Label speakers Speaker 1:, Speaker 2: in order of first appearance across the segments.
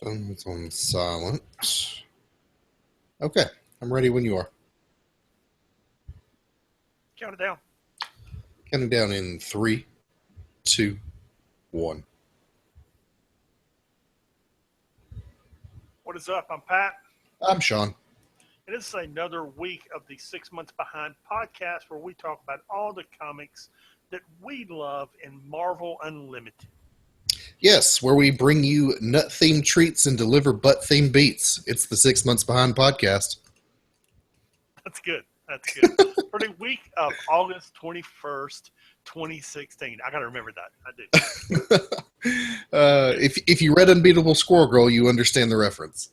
Speaker 1: It's on silent. Okay, I'm ready when you are.
Speaker 2: Count it down.
Speaker 1: Counting down in 3, 2, 1.
Speaker 2: What is up? I'm Pat.
Speaker 1: I'm Sean.
Speaker 2: And this is another week of the 6 Months Behind podcast where we talk about all the comics that we love in Marvel Unlimited.
Speaker 1: Yes, where we bring you nut-themed treats and deliver butt-themed beats. It's the 6 Months Behind podcast.
Speaker 2: That's good. That's good. For the week of August 21st, 2016. I got to remember that. I do.
Speaker 1: If you read Unbeatable Squirrel Girl, you understand the reference.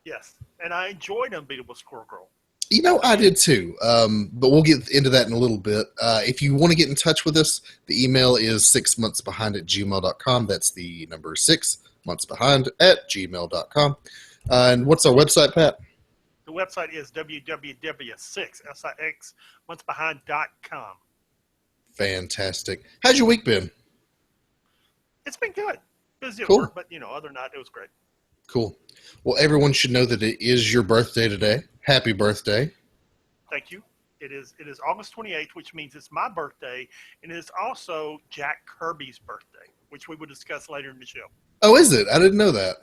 Speaker 2: Yes. And I enjoyed Unbeatable Squirrel Girl.
Speaker 1: You know, I did too, but we'll get into that in a little bit. If you want to get in touch with us, the email is 6monthsbehind@gmail.com. That's the number 6monthsbehind@gmail.com. And what's our website, Pat?
Speaker 2: The website is www.6monthsbehind.com.
Speaker 1: Fantastic. How's your week been?
Speaker 2: It's been good. Busy at
Speaker 1: Cool.
Speaker 2: work, but other than that, it was great.
Speaker 1: Cool. Well, everyone should know that it is your birthday today. Happy birthday.
Speaker 2: Thank you. It is August 28th, which means it's my birthday, and it is also Jack Kirby's birthday, which we will discuss later in the show.
Speaker 1: Oh, is it? I didn't know that.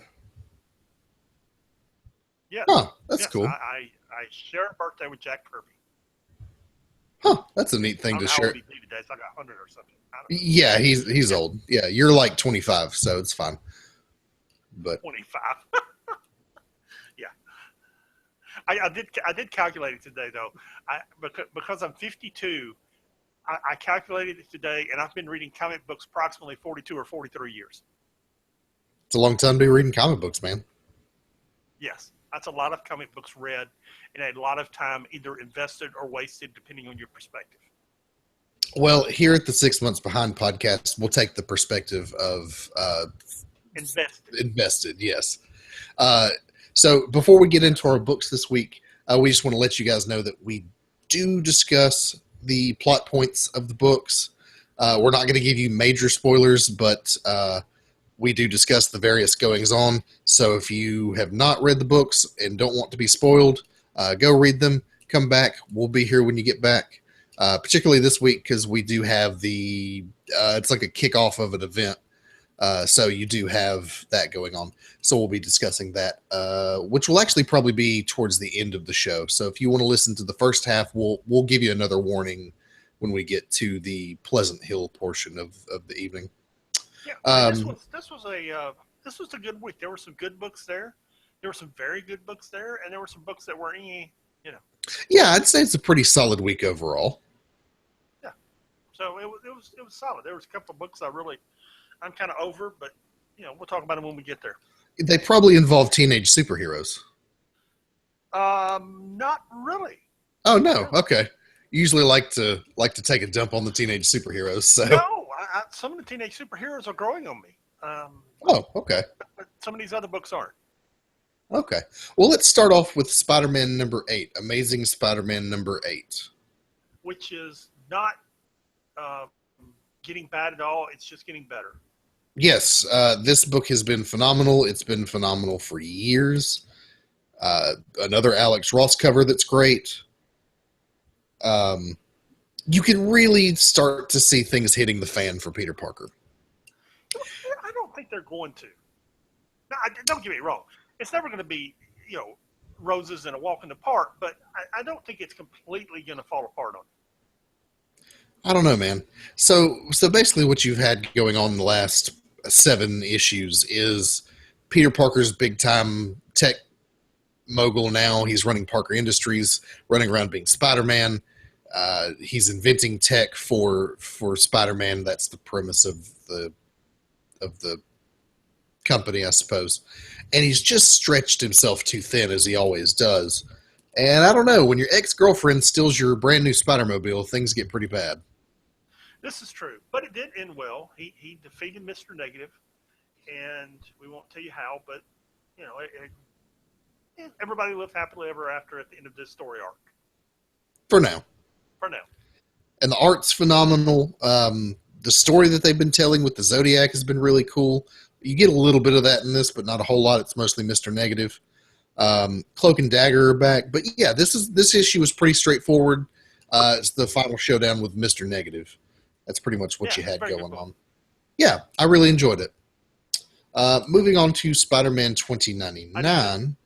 Speaker 2: Yes.
Speaker 1: Huh, that's
Speaker 2: yes,
Speaker 1: cool.
Speaker 2: I share a birthday with Jack Kirby.
Speaker 1: Huh, that's a neat
Speaker 2: I
Speaker 1: thing
Speaker 2: don't
Speaker 1: to
Speaker 2: know how
Speaker 1: share.
Speaker 2: old he'd be today. It's like 100 or something. I don't know.
Speaker 1: Yeah, he's old. Yeah, you're like 25, so it's fine. But
Speaker 2: 25. Yeah. I did calculate it today, though. Because I'm 52, I calculated it today, and I've been reading comic books approximately 42 or 43 years.
Speaker 1: it's a long time to be reading comic books, man.
Speaker 2: Yes, that's a lot of comic books read and a lot of time either invested or wasted, depending on your perspective.
Speaker 1: Well, here at the 6 Months Behind podcast, we'll take the perspective of invested, yes. So before we get into our books this week, we just want to let you guys know that we do discuss the plot points of the books. We're not going to give you major spoilers, but we do discuss the various goings-on. So if you have not read the books and don't want to be spoiled, go read them, come back. We'll be here when you get back, particularly this week because we do have it's like a kickoff of an event. So you do have that going on. So we'll be discussing that, which will actually probably be towards the end of the show. So if you want to listen to the first half, we'll give you another warning when we get to the Pleasant Hill portion of the evening.
Speaker 2: Yeah, this was a good week. There were some good books there. There were some very good books there, and there were some books that were,
Speaker 1: Yeah, I'd say it's a pretty solid week overall.
Speaker 2: Yeah. So it was solid. There was a couple of books I'm kind of over, but we'll talk about them when we get there.
Speaker 1: They probably involve teenage superheroes.
Speaker 2: Not really.
Speaker 1: Oh no, okay. You usually like to take a dump on the teenage superheroes. So
Speaker 2: No, some of the teenage superheroes are growing on me.
Speaker 1: Oh, okay.
Speaker 2: But some of these other books aren't.
Speaker 1: Okay. Well, let's start off with Spider-Man number 8, Amazing Spider-Man number 8.
Speaker 2: Which is not getting bad at all. It's just getting better.
Speaker 1: Yes, this book has been phenomenal. It's been phenomenal for years. Another Alex Ross cover that's great. You can really start to see things hitting the fan for Peter Parker.
Speaker 2: I don't think they're going to. Now, don't get me wrong. It's never going to be, roses and a walk in the park, but I don't think it's completely going to fall apart on it.
Speaker 1: I don't know, man. So basically what you've had going on in the last 7 issues is Peter Parker's big-time tech mogul now. He's running Parker Industries, running around being Spider-Man. He's inventing tech for Spider-Man. That's the premise of the company, I suppose. And he's just stretched himself too thin, as he always does. And I don't know, when your ex-girlfriend steals your brand new Spider-Mobile, things get pretty bad.
Speaker 2: This is true, but it did end well. He defeated Mr. Negative, and we won't tell you how, but everybody lived happily ever after at the end of this story arc.
Speaker 1: For now. And the art's phenomenal. The story that they've been telling with the Zodiac has been really cool. You get a little bit of that in this, but not a whole lot. It's mostly Mr. Negative. Cloak and Dagger are back, but yeah, this issue was pretty straightforward. It's the final showdown with Mr. Negative. That's pretty much what
Speaker 2: Yeah,
Speaker 1: you
Speaker 2: it's
Speaker 1: had
Speaker 2: very good
Speaker 1: going
Speaker 2: book.
Speaker 1: on. Yeah, I really enjoyed it. Moving on to Spider-Man 2099.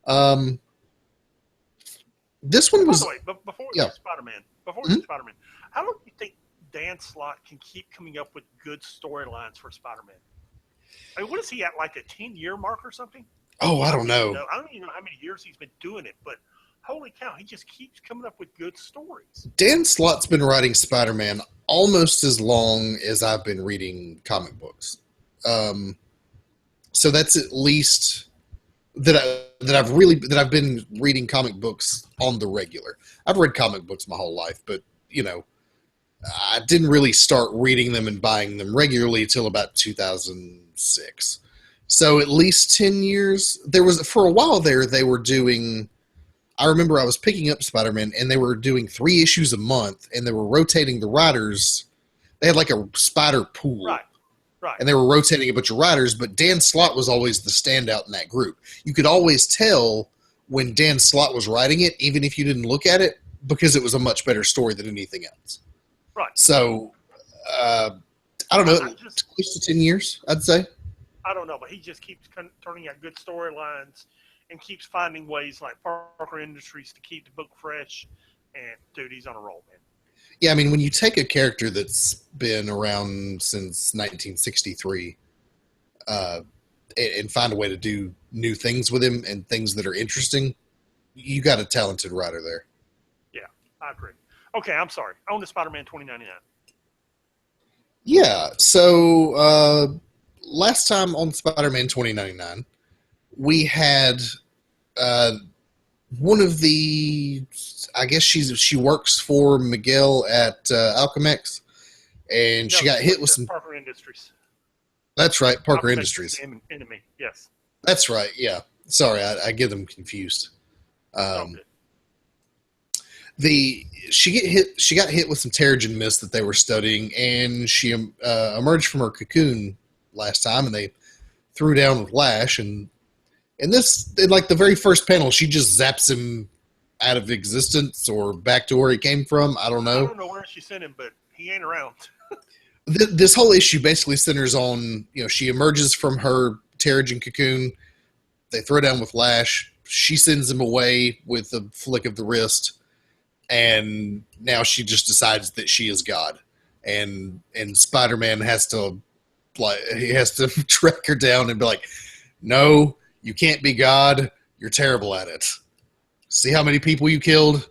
Speaker 1: Um, this one
Speaker 2: By
Speaker 1: was
Speaker 2: the way, but before we
Speaker 1: yeah.
Speaker 2: do Spider-Man,
Speaker 1: Mhm.
Speaker 2: how long do you think Dan Slott can keep coming up with good storylines for Spider-Man? I mean, what is he at, like a 10-year mark or something?
Speaker 1: Oh, I don't know.
Speaker 2: I don't even know how many years he's been doing it, but holy cow, he just keeps coming up with good stories.
Speaker 1: Dan Slott's been writing Spider-Man almost as long as I've been reading comic books. Um, so that's at least that I've been reading comic books on the regular. I've read comic books my whole life, but you know, I didn't really start reading them and buying them regularly till about 2006. So at least 10 years. There was for a while there they were doing I remember I was picking up Spider-Man and they were doing 3 issues a month and they were rotating the writers. They had like a spider pool
Speaker 2: Right, right.
Speaker 1: and they were rotating a bunch of writers, but Dan Slott was always the standout in that group. You could always tell when Dan Slott was writing it, even if you didn't look at it, because it was a much better story than anything else.
Speaker 2: Right.
Speaker 1: So, I don't know,
Speaker 2: Just,
Speaker 1: close to 10 years, I'd say.
Speaker 2: I don't know, but he just keeps turning out good storylines and keeps finding ways like Parker Industries to keep the book fresh. And dude, he's on a roll, man.
Speaker 1: Yeah, I mean, when you take a character that's been around since 1963 and find a way to do new things with him and things that are interesting, you got a talented writer there.
Speaker 2: Yeah, I agree. Okay, I'm sorry. On to Spider-Man 2099.
Speaker 1: Yeah, so last time on Spider-Man 2099, we had uh, one of the, I guess she works for Miguel at Alchemex, and she got hit with some.
Speaker 2: Parker Industries.
Speaker 1: That's right, Parker
Speaker 2: Alchemax is
Speaker 1: Industries.
Speaker 2: the enemy. Yes.
Speaker 1: That's right. Yeah. Sorry, I get them confused.
Speaker 2: Okay.
Speaker 1: She got hit with some Terrigen mist that they were studying, and she emerged from her cocoon last time, and they threw down with Lash, and in this, in like the very first panel, she just zaps him out of existence or back to where he came from. I don't know.
Speaker 2: I don't know where she sent him, but he ain't around.
Speaker 1: This whole issue basically centers on, you know, she emerges from her Terrigen cocoon. They throw down with Lash. She sends him away with a flick of the wrist, and now she just decides that she is God, and Spider-Man has to track her down and be like, "No, you can't be God. You're terrible at it. See how many people you killed."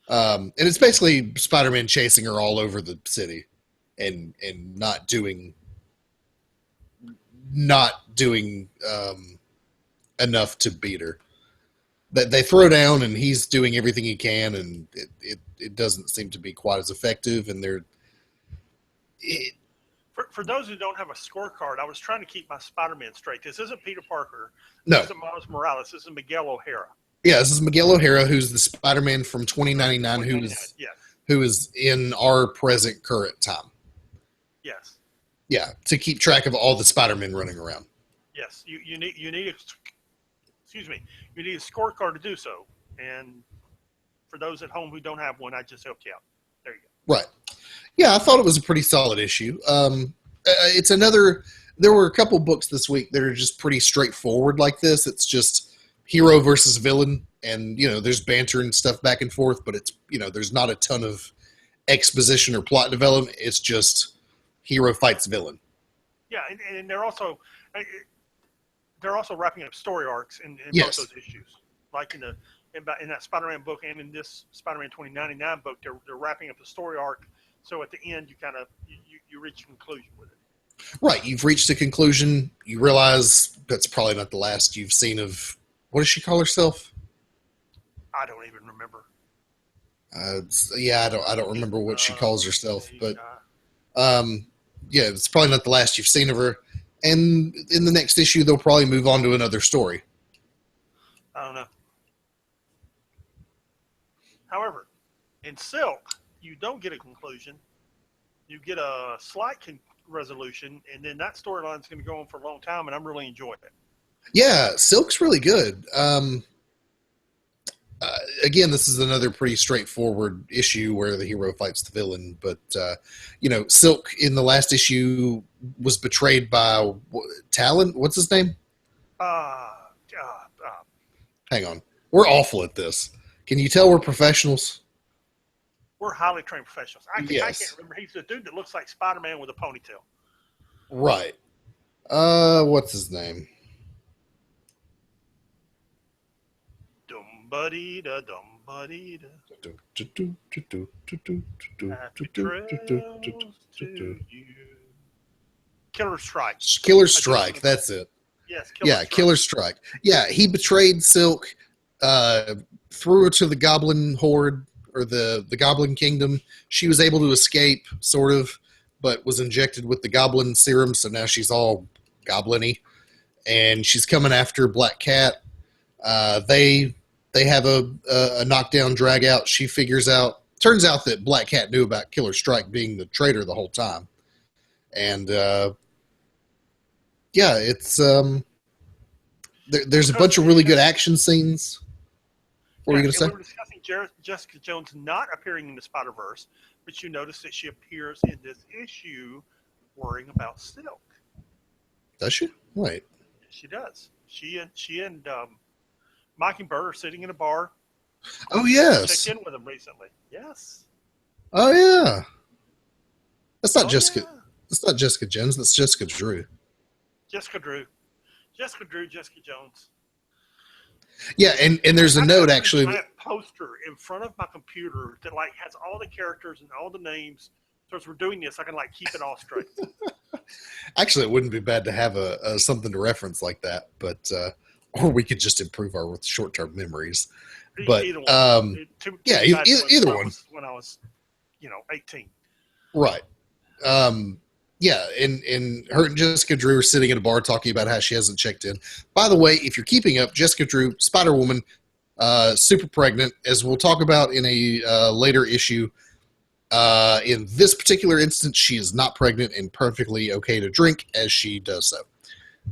Speaker 1: And it's basically Spider-Man chasing her all over the city, and not doing enough to beat her. That they throw down, and he's doing everything he can, and it doesn't seem to be quite as effective. And it,
Speaker 2: For those who don't have a scorecard, I was trying to keep my Spider-Man straight. This isn't Peter Parker.
Speaker 1: no,
Speaker 2: This isn't Miles Morales. This is Miguel O'Hara.
Speaker 1: yeah, this is Miguel O'Hara, who's the Spider-Man from 2099, who is in our present current time.
Speaker 2: Yes.
Speaker 1: Yeah, to keep track of all the Spider-Men running around.
Speaker 2: Yes. You need excuse me. You need a scorecard to do so. And for those at home who don't have one, I just helped you out. There you go.
Speaker 1: Right. Yeah, I thought it was a pretty solid issue. It's another. There were a couple books this week that are just pretty straightforward like this. It's just hero versus villain, and you know, there's banter and stuff back and forth, but it's, you know, there's not a ton of exposition or plot development. It's just hero fights villain.
Speaker 2: Yeah, and they're also wrapping up story arcs in
Speaker 1: Yes.
Speaker 2: both those issues. Like in that Spider-Man book and in this Spider-Man 2099 book, they're wrapping up the story arc. So at the end, you kind of you reach a conclusion with it.
Speaker 1: Right. You've reached a conclusion. You realize that's probably not the last you've seen of, what does she call herself?
Speaker 2: I don't even remember.
Speaker 1: Yeah, I don't remember what she calls herself, but yeah, it's probably not the last you've seen of her. And in the next issue, they'll probably move on to another story.
Speaker 2: I don't know. However, in Silk, you don't get a conclusion. You get a slight resolution, and then that storyline is going to go on for a long time, and I'm really enjoying it.
Speaker 1: Yeah, Silk's really good. Again, this is another pretty straightforward issue where the hero fights the villain. But, Silk in the last issue was betrayed by Talon. What's his name? Hang on. We're awful at this. Can you tell we're professionals?
Speaker 2: We're highly trained professionals. I
Speaker 1: Yes.
Speaker 2: can't remember. He's the dude that looks like Spider-Man with a ponytail.
Speaker 1: Right. What's his name?
Speaker 2: Dum-ba-dee-da, dum-ba-dee-da. Happy trails to you. Killer Strike.
Speaker 1: Killer Strike. That's it.
Speaker 2: Yes,
Speaker 1: Killer Strike. Yeah, he betrayed Silk, threw her to the Goblin Horde, or the Goblin Kingdom. She was able to escape, sort of, but was injected with the Goblin Serum, so now she's all goblin-y. And she's coming after Black Cat. They have a knockdown, drag out. She figures out, turns out that Black Cat knew about Killer Strike being the traitor the whole time. And, it's, there's a bunch of really good action scenes. What were you going to say?
Speaker 2: We were discussing Jessica Jones not appearing in the Spider-Verse, but you notice that she appears in this issue worrying about Silk.
Speaker 1: Does she? Wait.
Speaker 2: She does. She and Mockingbird are sitting in a bar.
Speaker 1: Oh, yes.
Speaker 2: Checked in with them recently. Yes.
Speaker 1: Oh, yeah. That's not Jessica.
Speaker 2: Yeah.
Speaker 1: That's not Jessica Jones. That's Jessica Drew.
Speaker 2: Jessica Drew, Jessica Jones.
Speaker 1: Yeah, and there's a note actually.
Speaker 2: I have a poster in front of my computer that has all the characters and all the names. So as we're doing this, I can keep it all straight.
Speaker 1: Actually, it wouldn't be bad to have a something to reference like that, but or we could just improve our short-term memories. But
Speaker 2: either one.
Speaker 1: Either one.
Speaker 2: When I was, 18.
Speaker 1: Right. Yeah, and her and Jessica Drew are sitting at a bar talking about how she hasn't checked in. By the way, if you're keeping up, Jessica Drew, Spider-Woman, super pregnant, as we'll talk about in a later issue. In this particular instance, she is not pregnant and perfectly okay to drink as she does so.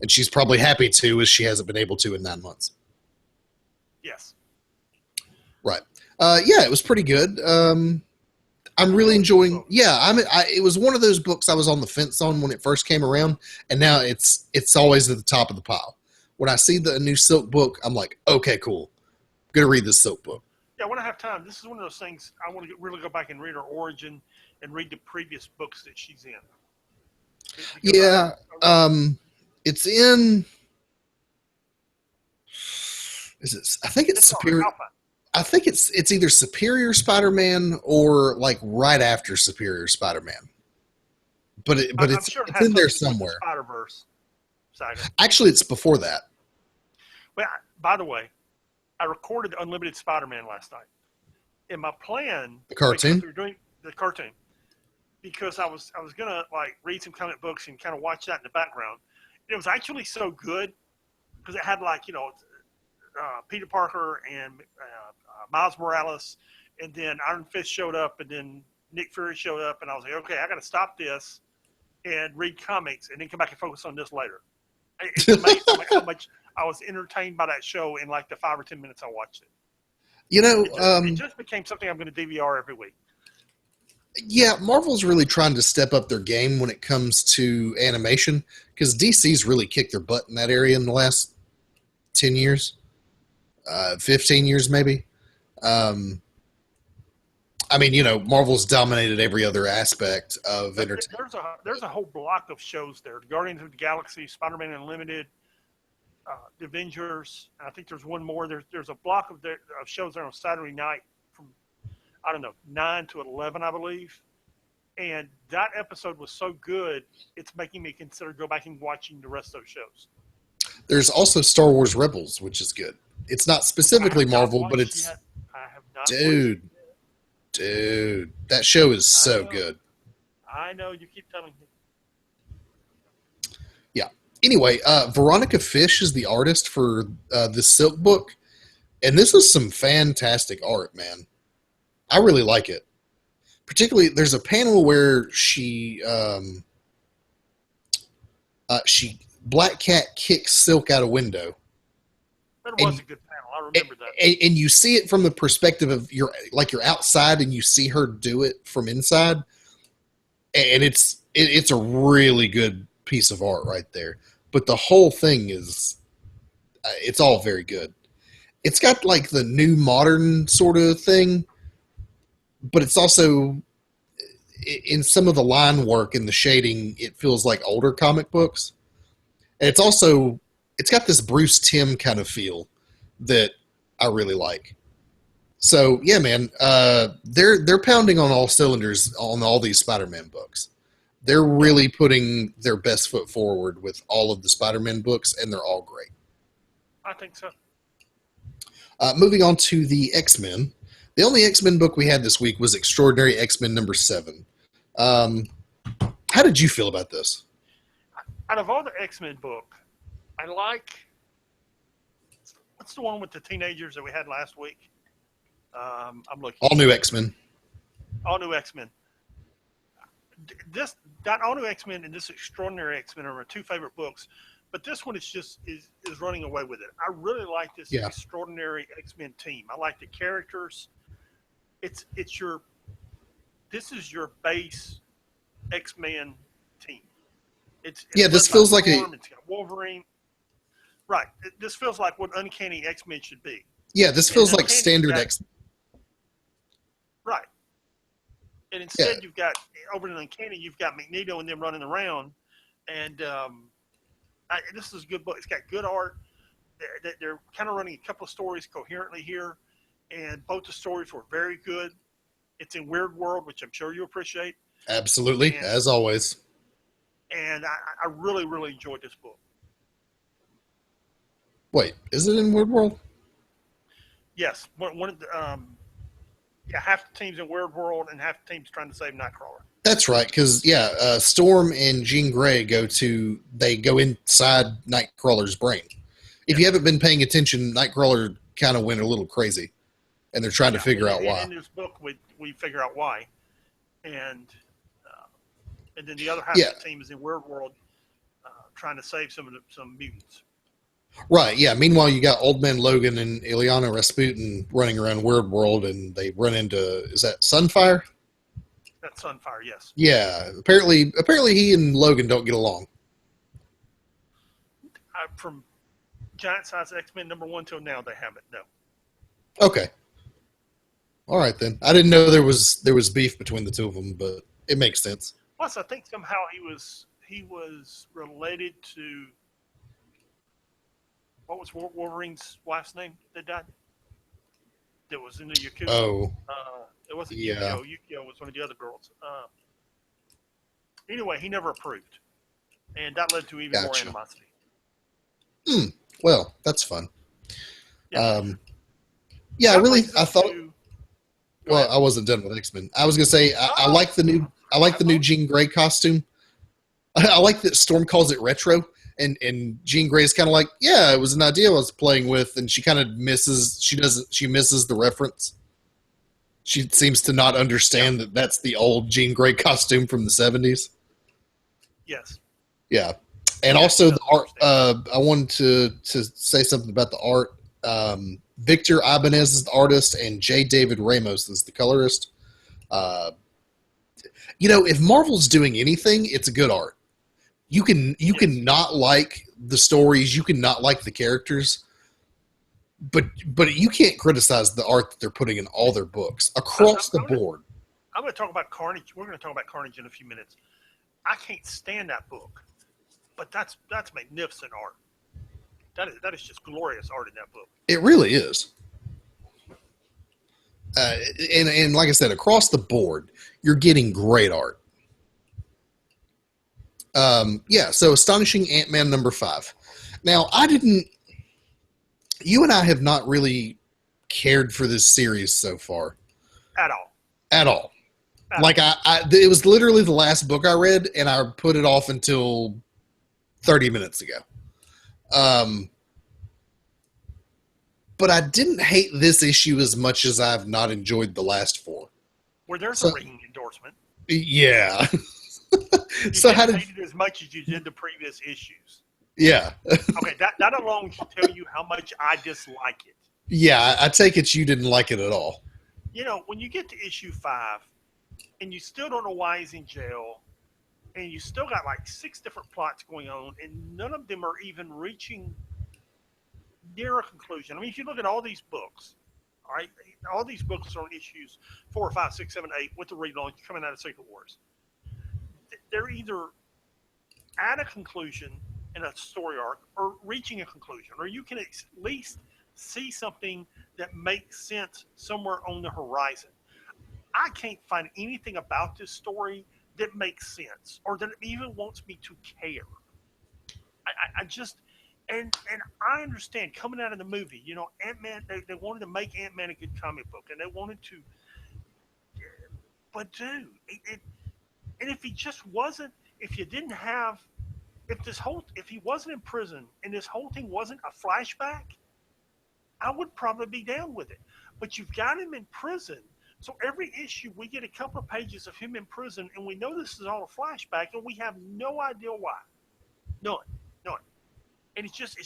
Speaker 1: And she's probably happy to, as she hasn't been able to in 9 months.
Speaker 2: Yes.
Speaker 1: Right. It was pretty good. I'm really enjoying. Yeah, it was one of those books I was on the fence on when it first came around, and now it's always at the top of the pile. When I see the new Silk book, I'm like, okay, cool, I'm gonna read this Silk book.
Speaker 2: Yeah, when I have time, this is one of those things I want to really go back and read her origin and read the previous books that she's in.
Speaker 1: Yeah, it's in. Is it? I think it's Superior. I think it's either Superior Spider-Man or right after Superior Spider-Man. But it's
Speaker 2: sure
Speaker 1: it's in there somewhere.
Speaker 2: Spider-Verse saga.
Speaker 1: Actually, it's before that.
Speaker 2: Well, by the way, I recorded Unlimited Spider-Man last night. And my plan,
Speaker 1: The cartoon?
Speaker 2: we were doing the cartoon, because I was gonna read some comic books and kind of watch that in the background. And it was actually so good because it had Peter Parker and Miles Morales, and then Iron Fist showed up, and then Nick Fury showed up, and I was like, okay, I got to stop this and read comics, and then come back and focus on this later. It's amazing how much I was entertained by that show in the 5 or 10 minutes I watched it. It just became something I'm going to DVR every week.
Speaker 1: Yeah, Marvel's really trying to step up their game when it comes to animation, because DC's really kicked their butt in that area in the last 10 years. 15 years maybe. Marvel's dominated every other aspect of entertainment.
Speaker 2: There's a whole block of shows there: Guardians of the Galaxy, Spider-Man Unlimited, The Avengers. And I think there's one more. There's a block of shows there on Saturday night from 9 to 11, I believe. And that episode was so good, it's making me consider go back and watching the rest of those shows.
Speaker 1: There's also Star Wars Rebels, which is good. It's not specifically Marvel, but it's
Speaker 2: I have not.
Speaker 1: Dude, that show is so good.
Speaker 2: I know, you keep telling me.
Speaker 1: Yeah. Anyway, Veronica Fish is the artist for this Silk book, and this is some fantastic art, man. I really like it. Particularly, there's a panel where she Black Cat kicks Silk out a window.
Speaker 2: That was a good panel. I remember that.
Speaker 1: And you see it from the perspective of you're outside and you see her do it from inside, and it's a really good piece of art right there. But the whole thing is, it's all very good. It's got like the new modern sort of thing, but it's also, in some of the line work and the shading, it feels like older comic books. And it's got this Bruce Timm kind of feel that I really like. So yeah, man, they're pounding on all cylinders on all these Spider-Man books. They're really putting their best foot forward with all of the Spider-Man books, and they're all great.
Speaker 2: I think so.
Speaker 1: Moving on to the X-Men. The only X-Men book we had this week was Extraordinary X-Men number 7. How did you feel about this?
Speaker 2: Out of all the X-Men book, I like, what's the one with the teenagers that we had last week? I'm looking.
Speaker 1: All New X-Men.
Speaker 2: All New X-Men. That All New X-Men and this Extraordinary X-Men are my two favorite books, but this one is running away with it. I really like this Extraordinary X-Men team. I like the characters. This is your base X-Men team.
Speaker 1: This feels like
Speaker 2: it's got Wolverine. Right. This feels like what Uncanny X-Men should be.
Speaker 1: Yeah, this feels like standard X-Men.
Speaker 2: Right. And instead you've got, over in Uncanny, you've got Magneto and them running around. And this is a good book. It's got good art. They're kind of running a couple of stories coherently here. And both the stories were very good. It's in Weird World, which I'm sure you appreciate.
Speaker 1: Absolutely, as always.
Speaker 2: And I really, really enjoyed this book.
Speaker 1: Wait, is it in Weird World?
Speaker 2: Yes. Half the team's in Weird World and half the team's trying to save Nightcrawler.
Speaker 1: That's right, because Storm and Jean Grey go inside Nightcrawler's brain. If you haven't been paying attention, Nightcrawler kind of went a little crazy, and they're trying to figure out why.
Speaker 2: In this book, we figure out why, and then the other half of the team is in Weird World, trying to save some mutants. Right,
Speaker 1: yeah. Meanwhile, you got Old Man Logan and Ilyana Rasputin running around Weird World, and they run into, is that Sunfire?
Speaker 2: That's Sunfire, yes.
Speaker 1: Yeah, apparently he and Logan don't get along.
Speaker 2: From Giant Size X-Men number 1 till now, they haven't, no.
Speaker 1: Okay. All right, then. I didn't know there was beef between the two of them, but it makes sense.
Speaker 2: Plus, I think somehow he was related to, what was Wolverine's wife's name that died? That was in the Yakuza.
Speaker 1: Oh.
Speaker 2: It wasn't Yukio. Yukio was one of the other girls. Anyway, he never approved. And that led to even more animosity.
Speaker 1: Well, that's fun.
Speaker 2: Yeah.
Speaker 1: I thought. Well, I wasn't done with X-Men. I was gonna say I like the new Jean Grey costume. I like that Storm calls it retro, and Jean Grey is kind of like, yeah, it was an idea I was playing with, and she kind of misses. She misses the reference. She seems to not understand that that's the old Jean Grey costume from the 70s.
Speaker 2: Yes.
Speaker 1: Yeah. And also the art, I wanted to say something about the art. Victor Ibanez is the artist, and J. David Ramos is the colorist. If Marvel's doing anything, it's a good art. You can not like the stories, you can not like the characters, but you can't criticize the art that they're putting in all their books across the board.
Speaker 2: I'm going to talk about Carnage. We're going to talk about Carnage in a few minutes. I can't stand that book, but that's magnificent art. That is just glorious art in that book. It
Speaker 1: really is. And like I said, across the board, you're getting great art. So Astonishing Ant-Man number 5. Now, you and I have not really cared for this series so far. At all. It was literally the last book I read, and I put it off until 30 minutes ago. But I didn't hate this issue as much as I've not enjoyed the last 4.
Speaker 2: Where there's a ringing endorsement.
Speaker 1: Yeah.
Speaker 2: You
Speaker 1: So how
Speaker 2: didn't
Speaker 1: did?
Speaker 2: hate it as much as you did the previous issues.
Speaker 1: Yeah,
Speaker 2: Okay, that alone should tell you how much I dislike it.
Speaker 1: yeah. I take it you didn't like it at all.
Speaker 2: You know, when you get to issue 5 and you still don't know why he's in jail, and you still got like 6 different plots going on, and none of them are even reaching near a conclusion. I mean, if you look at all these books, all right, all these books are on issues 4, 5, 6, 7, 8 with the relaunch coming out of Secret Wars. They're either at a conclusion in a story arc or reaching a conclusion, or you can at least see something that makes sense somewhere on the horizon. I can't find anything about this story that makes sense or that even wants me to care. I just and I understand coming out of the movie, you know, Ant Man. They wanted to make Ant Man a good comic book, and they wanted to, but dude, and if he just wasn't, if you didn't have, if he wasn't in prison and this whole thing wasn't a flashback, I would probably be down with it. But you've got him in prison. So every issue, we get a couple of pages of him in prison, and we know this is all a flashback, and we have no idea why. None. None. And it's just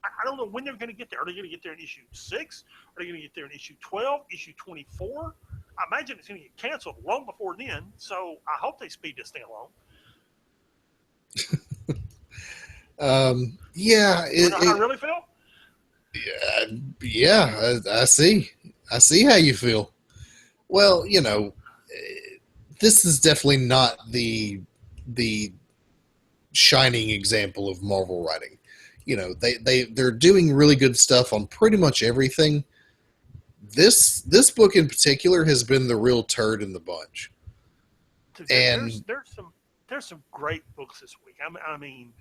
Speaker 2: I don't know when they're going to get there. Are they going to get there in issue 6? Are they going to get there in issue 12, issue 24? I imagine it's going to get canceled long before then, so I hope they speed this thing along.
Speaker 1: Yeah,
Speaker 2: You know how I really feel?
Speaker 1: yeah. I see. I see how you feel. Well, this is definitely not the shining example of Marvel writing. They're doing really good stuff on pretty much everything. This book in particular has been the real turd in the bunch. And
Speaker 2: There's some great books this week. I mean,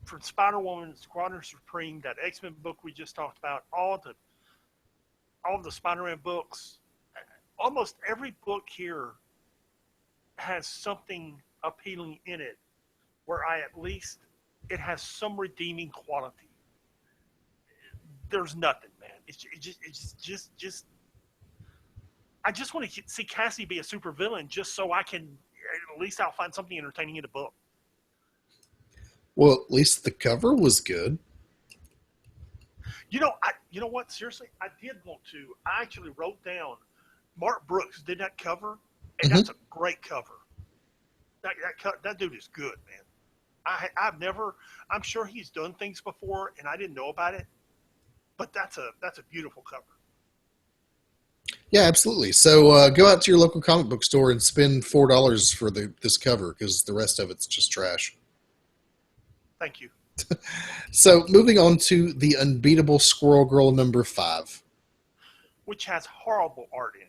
Speaker 2: from Spider Woman, Squadron Supreme, that X-Men book we just talked about, all the Spider-Man books, almost every book here has something appealing in it, where it has some redeeming quality. There's nothing, man. It's just. I just want to see Cassie be a supervillain, just so I can, at least I'll find something entertaining in the book.
Speaker 1: Well, at least the cover was good.
Speaker 2: You know what? Seriously, I did want to. I actually wrote down Mark Brooks did that cover, and that's a great cover. That dude is good, man. I'm sure he's done things before, and I didn't know about it, but that's a beautiful cover.
Speaker 1: Yeah, absolutely. So go out to your local comic book store and spend $4 for this cover, because the rest of it's just trash.
Speaker 2: Thank you.
Speaker 1: So moving on to The Unbeatable Squirrel Girl number 5.
Speaker 2: Which has horrible art in it.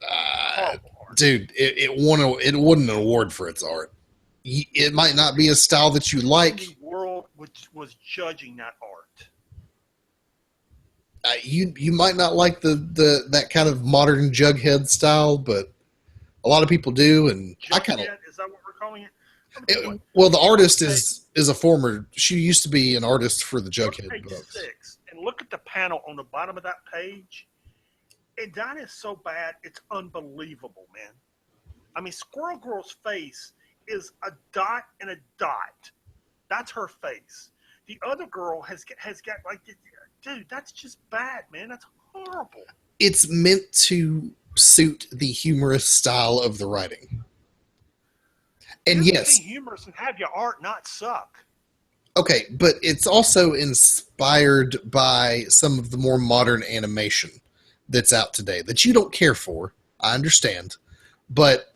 Speaker 2: Horrible art.
Speaker 1: Dude, it won an award for its art. It might not be a style that you like.
Speaker 2: The world which was judging that art.
Speaker 1: You might not like that kind of modern Jughead style, but a lot of people do, and
Speaker 2: Jughead,
Speaker 1: I kind of.
Speaker 2: Is that what we're calling it?
Speaker 1: Well, the artist is a former. She used to be an artist for the Jughead
Speaker 2: page
Speaker 1: books.
Speaker 2: 6, and look at the panel on the bottom of that page. And that is so bad, it's unbelievable, man. I mean, Squirrel Girl's face is a dot and a dot. That's her face. The other girl has got like, dude, that's just bad, man. That's horrible.
Speaker 1: It's meant to suit the humorous style of the writing. And yes,
Speaker 2: be humorous and have your art not suck.
Speaker 1: Okay, but it's also inspired by some of the more modern animation that's out today that you don't care for. I understand, but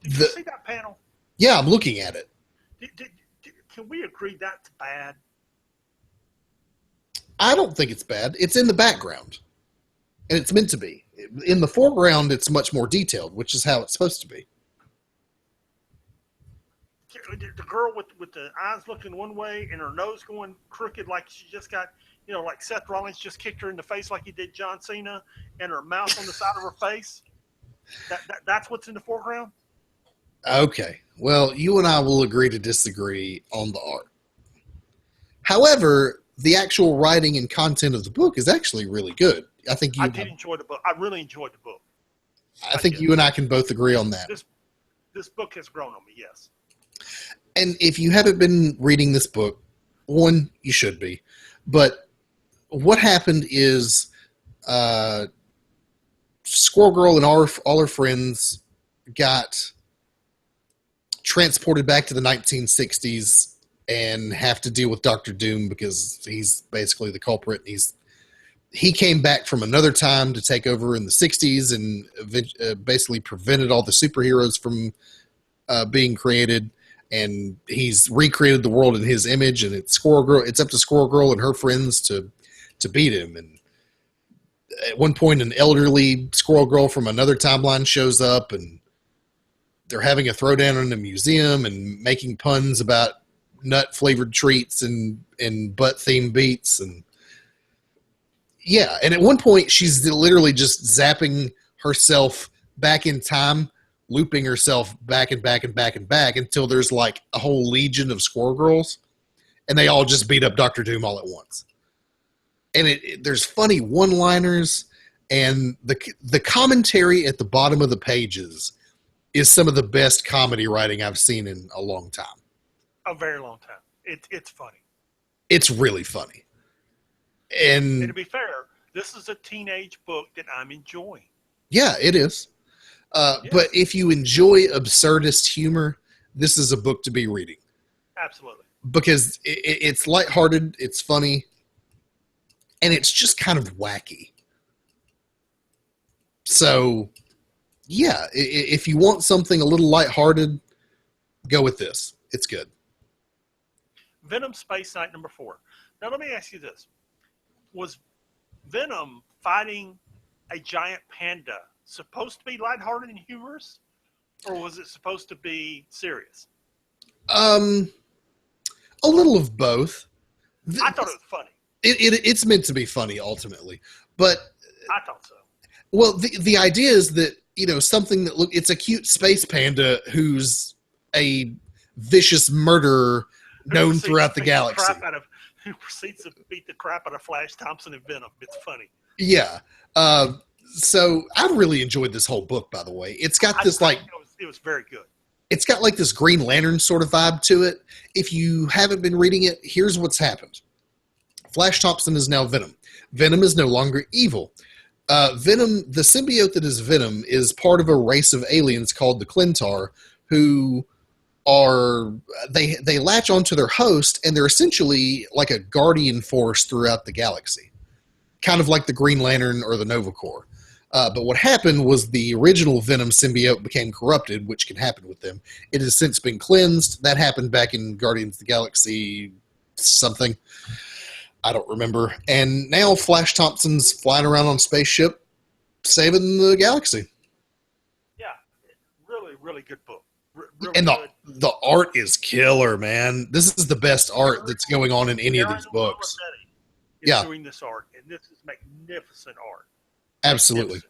Speaker 2: Did you see that panel?
Speaker 1: Yeah, I'm looking at it.
Speaker 2: Can we agree that's bad?
Speaker 1: I don't think it's bad. It's in the background, and it's meant to be. In the foreground, it's much more detailed, which is how it's supposed to be.
Speaker 2: The girl with the eyes looking one way and her nose going crooked, like she just got, like Seth Rollins just kicked her in the face like he did John Cena, and her mouth on the side of her face. That's what's in the foreground?
Speaker 1: Okay. Well, you and I will agree to disagree on the art. However, the actual writing and content of the book is actually really good. I did
Speaker 2: enjoy the book. I really enjoyed the book.
Speaker 1: I think you and I can both agree on that.
Speaker 2: This book has grown on me, yes.
Speaker 1: And if you haven't been reading this book, one, you should be. But what happened is Squirrel Girl and all her friends got transported back to the 1960s and have to deal with Doctor Doom because he's basically the culprit. He came back from another time to take over in the 60s and basically prevented all the superheroes from being created. And he's recreated the world in his image, and it's up to Squirrel Girl and her friends to beat him. And at one point, an elderly Squirrel Girl from another timeline shows up, and they're having a throwdown in a museum and making puns about nut-flavored treats and butt-themed beats. And yeah, and at one point, she's literally just zapping herself back in time, looping herself back and back and back and back until there's like a whole legion of Squirrel Girls, and they all just beat up Doctor Doom all at once. And there's funny one-liners, and the commentary at the bottom of the pages is some of the best comedy writing I've seen in a long time.
Speaker 2: A very long time. It's funny.
Speaker 1: It's really funny. And
Speaker 2: to be fair, this is a teenage book that I'm enjoying.
Speaker 1: Yeah, it is. But if you enjoy absurdist humor, this is a book to be reading.
Speaker 2: Absolutely. Because
Speaker 1: it's lighthearted, it's funny, and it's just kind of wacky. So, yeah, if you want something a little lighthearted, go with this. It's good.
Speaker 2: Venom Space Knight #4. Now, let me ask you this. Was Venom fighting a giant panda supposed to be lighthearted and humorous, or was it supposed to be serious?
Speaker 1: A little of both.
Speaker 2: I thought it was funny.
Speaker 1: It's meant to be funny ultimately, but
Speaker 2: I thought so.
Speaker 1: Well, the idea is that, something that it's a cute space panda who's a vicious murderer known throughout the galaxy.
Speaker 2: Who proceeds to beat the crap out of Flash Thompson and Venom. It's funny.
Speaker 1: Yeah. So I really enjoyed this whole book, by the way. It's got this
Speaker 2: it was very good.
Speaker 1: It's got like this Green Lantern sort of vibe to it. If you haven't been reading it, here's what's happened. Flash Thompson is now Venom. Venom is no longer evil. Venom, the symbiote that is Venom, is part of a race of aliens called the Clintar, who they latch onto their host, and they're essentially like a guardian force throughout the galaxy, kind of like the Green Lantern or the Nova Corps. But what happened was the original Venom symbiote became corrupted, which can happen with them. It has since been cleansed. That happened back in Guardians of the Galaxy something. I don't remember. And now Flash Thompson's flying around on a spaceship saving the galaxy.
Speaker 2: Yeah, really, really good book. Really
Speaker 1: and
Speaker 2: good.
Speaker 1: The art is killer, man. This is the best art that's going on in any of these books.
Speaker 2: Yeah, doing this art, and this is magnificent art.
Speaker 1: Absolutely.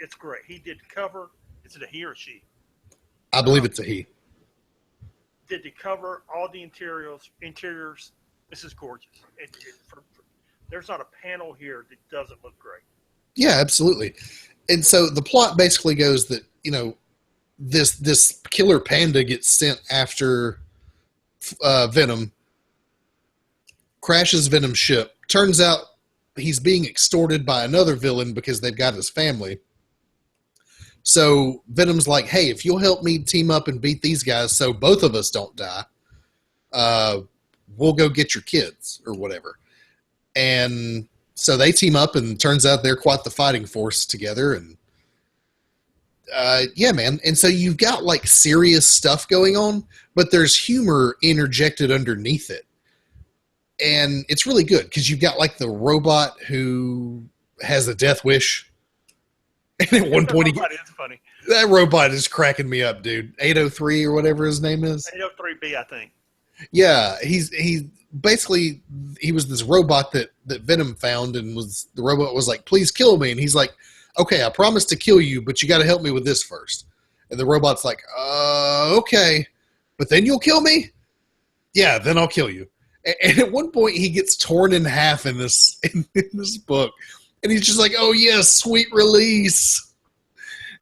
Speaker 2: It's great. He did cover. Is it a he or she?
Speaker 1: I believe it's a he.
Speaker 2: Did the cover, all the interiors. This is gorgeous. There's not a panel here that doesn't look great.
Speaker 1: Yeah, absolutely. And so the plot basically goes that, this killer panda gets sent after Venom, crashes Venom's ship. Turns out he's being extorted by another villain because they've got his family. So Venom's like, hey, if you'll help me team up and beat these guys so both of us don't die, we'll go get your kids or whatever. And so they team up, and turns out they're quite the fighting force together. And yeah, man. And so you've got like serious stuff going on, but there's humor interjected underneath it. And it's really good because you've got like the robot who has a death wish. And at one point,
Speaker 2: funny.
Speaker 1: That robot is cracking me up, dude. 803 or whatever his name is.
Speaker 2: 803B, I think.
Speaker 1: Yeah, he was this robot that Venom found, and the robot was like, please kill me. And he's like, okay, I promise to kill you, but you got to help me with this first. And the robot's like, okay, but then you'll kill me? Yeah, then I'll kill you. And at one point, he gets torn in half in this book. And he's just like, oh, yes, sweet release.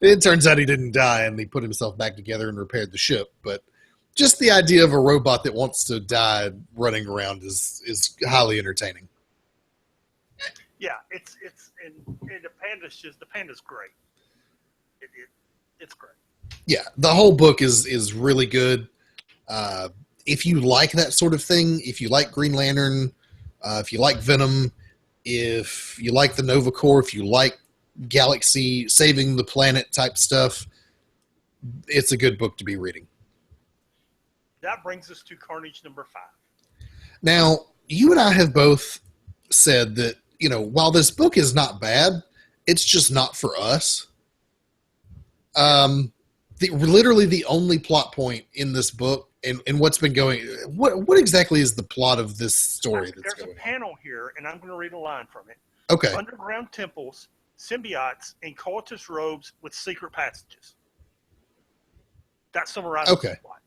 Speaker 1: It turns out he didn't die, and he put himself back together and repaired the ship. But just the idea of a robot that wants to die running around is highly entertaining.
Speaker 2: Yeah, and the panda's great. It's great.
Speaker 1: Yeah, the whole book is really good. If you like that sort of thing, if you like Green Lantern, if you like Venom, if you like the Nova Corps, if you like Galaxy saving the planet type stuff, it's a good book to be reading.
Speaker 2: That brings us to Carnage number 5.
Speaker 1: Now, you and I have both said that, while this book is not bad, it's just not for us. Literally the only plot point in this book and what's been going, what exactly is the plot of this story that's
Speaker 2: There's
Speaker 1: going
Speaker 2: a panel here, and I'm going to read a line from it.
Speaker 1: Okay.
Speaker 2: Underground temples, symbiotes, and cultist robes with secret passages. That summarizes
Speaker 1: Okay.
Speaker 2: the plot.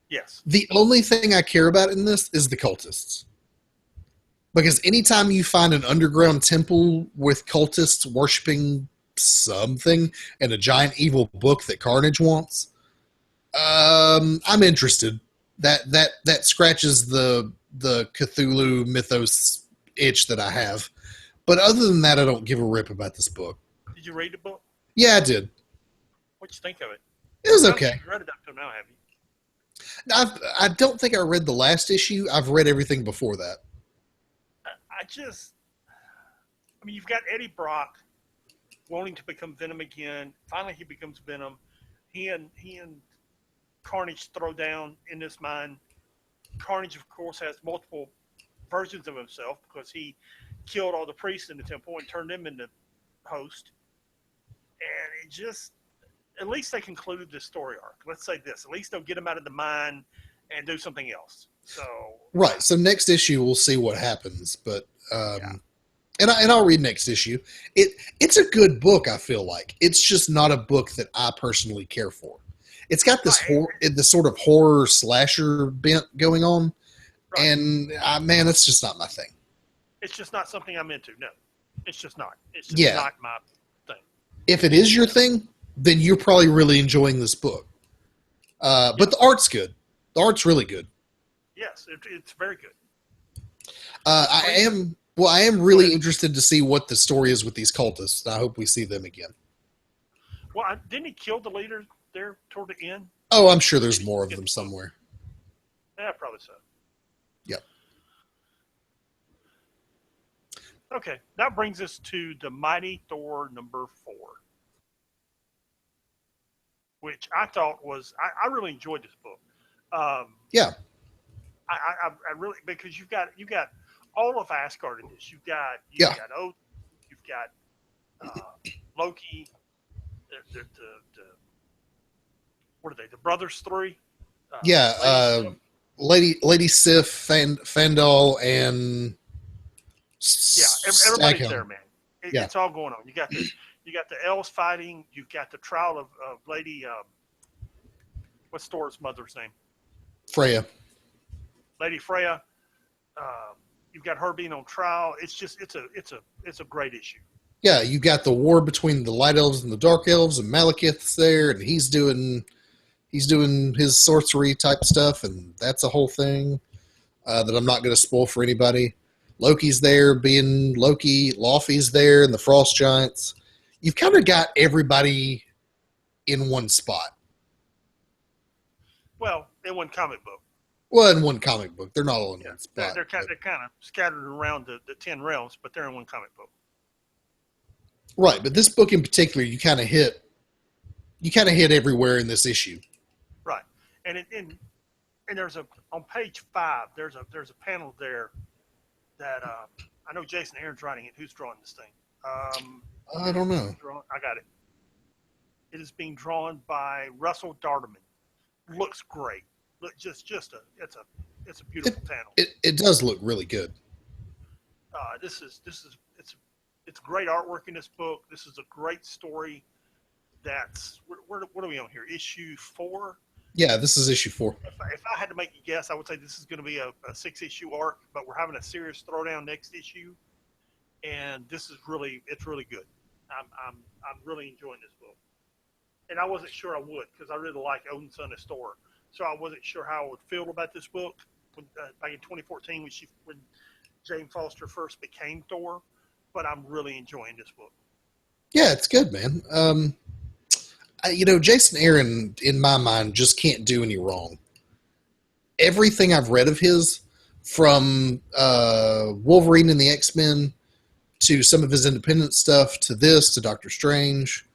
Speaker 2: Yes.
Speaker 1: The only thing I care about in this is the cultists. Because anytime you find an underground temple with cultists worshiping something and a giant evil book that Carnage wants, I'm interested. That scratches the Cthulhu mythos itch that I have. But other than that, I don't give a rip about this book.
Speaker 2: Did you read the book?
Speaker 1: Yeah, I did.
Speaker 2: What'd you think of it?
Speaker 1: It was okay.
Speaker 2: You read it up to now, have you?
Speaker 1: I don't think I read the last issue. I've read everything before that.
Speaker 2: You've got Eddie Brock wanting to become Venom again. Finally, he becomes Venom. He and Carnage throw down in this mine. Carnage, of course, has multiple versions of himself because he killed all the priests in the temple and turned them into host. And it just, at least they concluded this story arc. Let's say this. At least they'll get him out of the mine and do something else. So
Speaker 1: right. So next issue, we'll see what happens. But and I'll read next issue. It's a good book. I feel like it's just not a book that I personally care for. It's got this this sort of horror slasher bent going on, and man, it's just not my thing.
Speaker 2: It's just not something I'm into. No, it's just not. It's just not my thing.
Speaker 1: If it is your thing, then you're probably really enjoying this book. But the art's good. The art's really good.
Speaker 2: Yes, it's very good.
Speaker 1: I am really interested to see what the story is with these cultists. I hope we see them again.
Speaker 2: Well, didn't he kill the leader there toward the end?
Speaker 1: Oh, I'm sure there's more of them somewhere.
Speaker 2: Yeah, probably so.
Speaker 1: Yep.
Speaker 2: Okay, that brings us to the Mighty Thor number 4, which I thought was I really enjoyed this book.
Speaker 1: Yeah.
Speaker 2: I really, because you've got all of Asgard in this. You've got Odin, you've got Loki, the what are they? The brothers 3.
Speaker 1: Lady Sif, Fandal, and
Speaker 2: everybody's there, man. It's all going on. You got the elves fighting. You've got the trial of Lady. What's Thor's mother's name?
Speaker 1: Freya.
Speaker 2: Lady Freya. You've got her being on trial. It's a great issue.
Speaker 1: Yeah, you got the war between the light elves and the dark elves, and Malekith's there, and he's doing his sorcery type stuff, and that's a whole thing that I'm not going to spoil for anybody. Loki's there being Loki. Laufey's there, and the Frost Giants. You've kind of got everybody in one spot.
Speaker 2: Well, in one comic book.
Speaker 1: Well, in one comic book. They're not all in one spot.
Speaker 2: They're kind of scattered around the 10 realms, but they're in one comic book.
Speaker 1: Right, but this book in particular, you kind of hit everywhere in this issue.
Speaker 2: Right, and there's on page 5. There's a panel there that I know Jason Aaron's writing it. Who's drawing this thing?
Speaker 1: I don't know.
Speaker 2: I got it. It is being drawn by Russell Darderman. Looks great. Look, it's a beautiful panel.
Speaker 1: It does look really good.
Speaker 2: It's great artwork in this book. This is a great story. What are we on here? Issue 4.
Speaker 1: Yeah, this is issue 4.
Speaker 2: If I had to make a guess, I would say this is going to be a 6-issue arc, but we're having a serious throwdown next issue, and it's really good. I'm really enjoying this book, and I wasn't sure I would because I really like Odin Son of Storr, so I wasn't sure how I would feel about this book back in 2014 when Jane Foster first became Thor, but I'm really enjoying this book.
Speaker 1: Yeah, it's good, man. Jason Aaron, in my mind, just can't do any wrong. Everything I've read of his, from Wolverine and the X-Men to some of his independent stuff to this to Doctor Strange,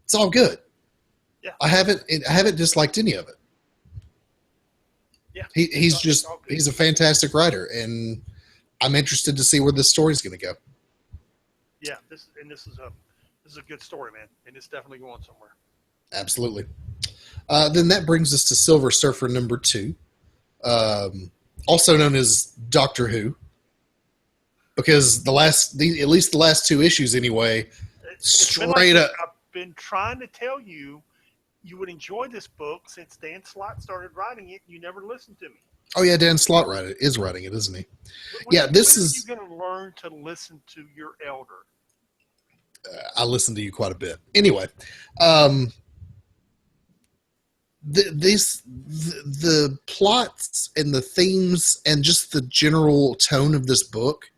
Speaker 1: it's all good.
Speaker 2: Yeah,
Speaker 1: I haven't disliked any of it.
Speaker 2: yeah.
Speaker 1: He's a fantastic writer, and I'm interested to see where this story's going to go.
Speaker 2: Yeah, this is a good story, man, and it's definitely going somewhere.
Speaker 1: Absolutely. Then that brings us to Silver Surfer number 2, also known as Doctor Who, because at least the last 2 issues anyway, straight up.
Speaker 2: I've been trying to tell you would enjoy this book since Dan Slott started writing it. You never listened to me.
Speaker 1: Oh yeah, Dan Slott is writing it, isn't he?
Speaker 2: When are you going to learn to listen to your elder?
Speaker 1: I listen to you quite a bit. Anyway, the plots and the themes and just the general tone of this book,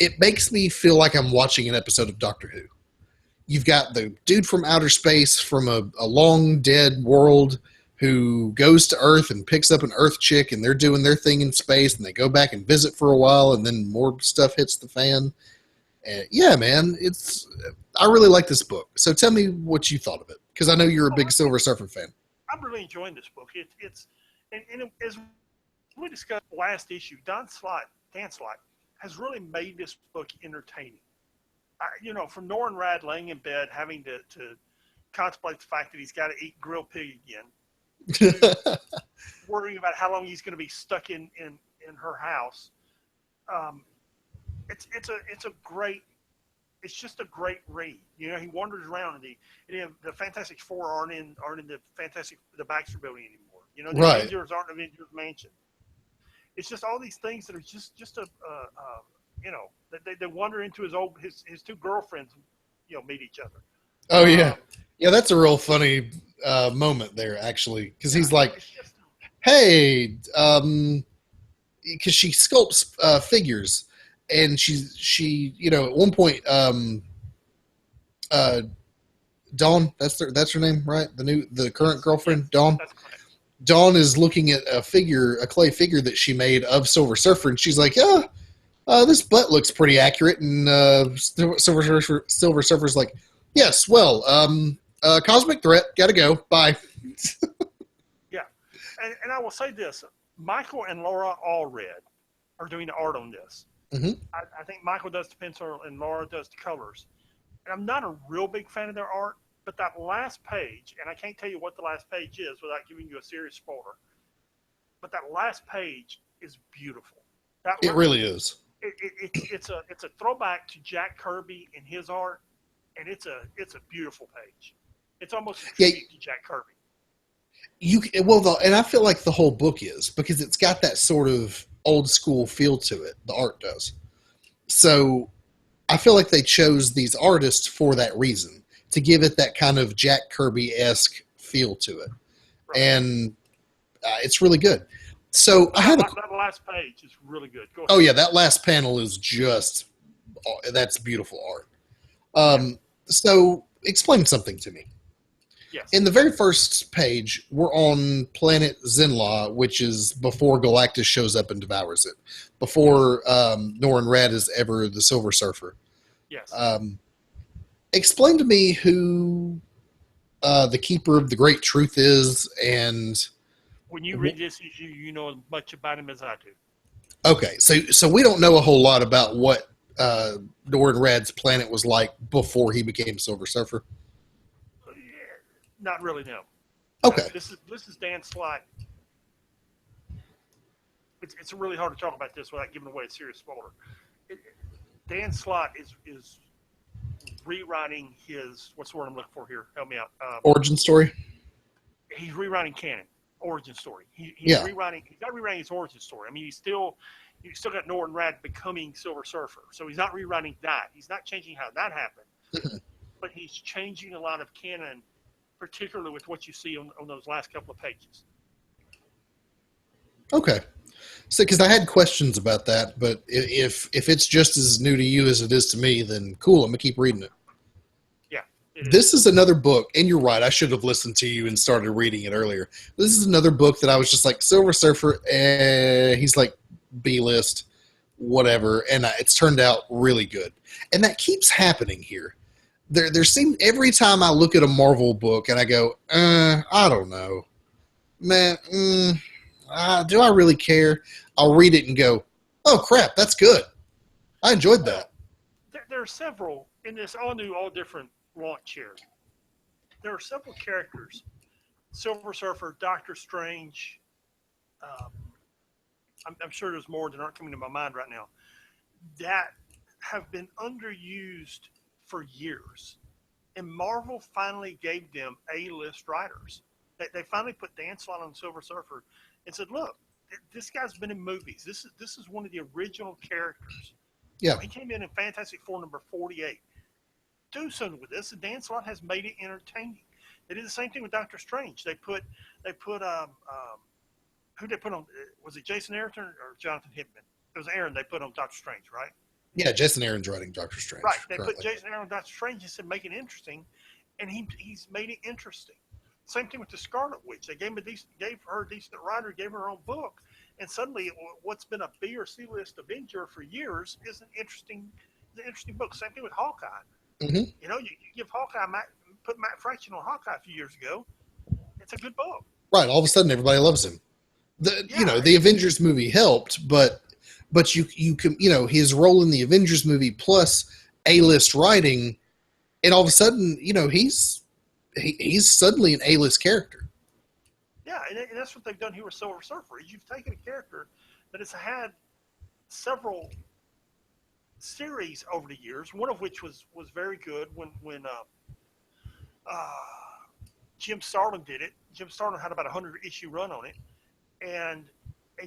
Speaker 1: it makes me feel like I'm watching an episode of Doctor Who. You've got the dude from outer space from a long dead world who goes to Earth and picks up an Earth chick, and they're doing their thing in space, and they go back and visit for a while, and then more stuff hits the fan. And yeah, man, I really like this book. So tell me what you thought of it, because I know you're a big Silver Surfer fan.
Speaker 2: I'm really enjoying this book. As we discussed last issue, Dan Slott has really made this book entertaining. From Norrin Radd laying in bed having to contemplate the fact that he's got to eat grilled pig again, to worrying about how long he's going to be stuck in her house. It's just a great read. He wanders around, and the Fantastic Four aren't in the Baxter Building anymore. The
Speaker 1: right.
Speaker 2: Avengers aren't in Avengers Mansion. It's just all these things that are just they wander into his 2 girlfriends, meet each other.
Speaker 1: Oh yeah, yeah. That's a real funny moment there, actually, because he's like, "Hey," because she sculpts figures, and she at one point, Dawn. That's her name, right? The current girlfriend, Dawn. Dawn is looking at a clay figure that she made of Silver Surfer, and she's like, "Yeah, this butt looks pretty accurate." And Silver Surfer's like, "Yes, well, cosmic threat, gotta go, bye."
Speaker 2: Yeah, and I will say this: Michael and Laura Allred are doing the art on this.
Speaker 1: Mm-hmm.
Speaker 2: I think Michael does the pencil and Laura does the colors. And I'm not a real big fan of their art, but that last page, and I can't tell you what the last page is without giving you a serious spoiler, but that last page is beautiful.
Speaker 1: It really is.
Speaker 2: It's a throwback to Jack Kirby and his art, and it's a beautiful page. It's almost a tribute to Jack Kirby.
Speaker 1: And I feel like the whole book is, because it's got that sort of old school feel to it. The art does. So I feel like they chose these artists for that reason, to give it that kind of Jack Kirby-esque feel to it. Right. And it's really good. So
Speaker 2: that last page is really good. Go ahead.
Speaker 1: Oh yeah, that last panel is that's beautiful art. So explain something to me.
Speaker 2: Yes.
Speaker 1: In the very first page, we're on planet Zenla, which is before Galactus shows up and devours it, before Norrin Radd is ever the Silver Surfer.
Speaker 2: Yes.
Speaker 1: Explain to me who the Keeper of the Great Truth is, and
Speaker 2: when you read this issue, you know as much about him as I do.
Speaker 1: Okay, so we don't know a whole lot about what Norrin Radd's planet was like before he became Silver Surfer.
Speaker 2: Not really, no.
Speaker 1: Okay.
Speaker 2: This is Dan Slott. It's really hard to talk about this without giving away a serious spoiler. Dan Slott is rewriting his, what's the word I'm looking for here? Help me out.
Speaker 1: Origin story?
Speaker 2: He's rewriting canon. Origin story. He's not rewriting his origin story. I mean, he's still You still got Norton Rad becoming Silver Surfer, so he's not rewriting that. He's not changing how that happened, but he's changing a lot of canon, particularly with what you see on those last couple of pages.
Speaker 1: Okay. So, because I had questions about that, but if it's just as new to you as it is to me, then cool. I'm gonna keep reading it.
Speaker 2: Yeah.
Speaker 1: This is another book, and you're right. I should have listened to you and started reading it earlier. This is another book that I was just like, Silver Surfer. He's like B-list, whatever, and it's turned out really good. And that keeps happening here. There seems every time I look at a Marvel book and I go, I don't know, man. Do I really care? I'll read it and go, oh crap, that's good. I enjoyed that.
Speaker 2: There are several in this all new, all different launch here. There are several characters: Silver Surfer, Doctor Strange. I'm sure there's more that aren't coming to my mind right now that have been underused for years, and Marvel finally gave them A-list writers. They finally put Dan Slott on Silver Surfer and said, "Look, this guy's been in movies. This is one of the original characters.
Speaker 1: Yeah,
Speaker 2: he came in Fantastic Four number 48. Do something with this." And Dan Slott has made it entertaining. They did the same thing with Doctor Strange. They put who they put on? Was it Jason Aaron or Jonathan Hickman? It was Aaron. They put on Doctor Strange, right?
Speaker 1: Yeah, Jason Aaron's writing Doctor Strange.
Speaker 2: Right. They
Speaker 1: currently.
Speaker 2: put Jason Aaron on Doctor Strange and said, "Make it interesting," and he's made it interesting. Same thing with the Scarlet Witch. They gave her a decent writer, gave her own book, and suddenly what's been a B or C list Avenger for years is an interesting book. Same thing with Hawkeye.
Speaker 1: Mm-hmm.
Speaker 2: You know, you give Hawkeye, put Matt Fraction on Hawkeye a few years ago. It's a good book.
Speaker 1: Right. All of a sudden, everybody loves him. The Avengers movie helped, but you can, his role in the Avengers movie plus A-list writing, and all of a sudden, he's suddenly an A-list character.
Speaker 2: Yeah, and that's what they've done here with Silver Surfer. Is you've taken a character that has had several series over the years, one of which was very good when Jim Starlin did it. Jim Starlin had about a 100-issue run on it, and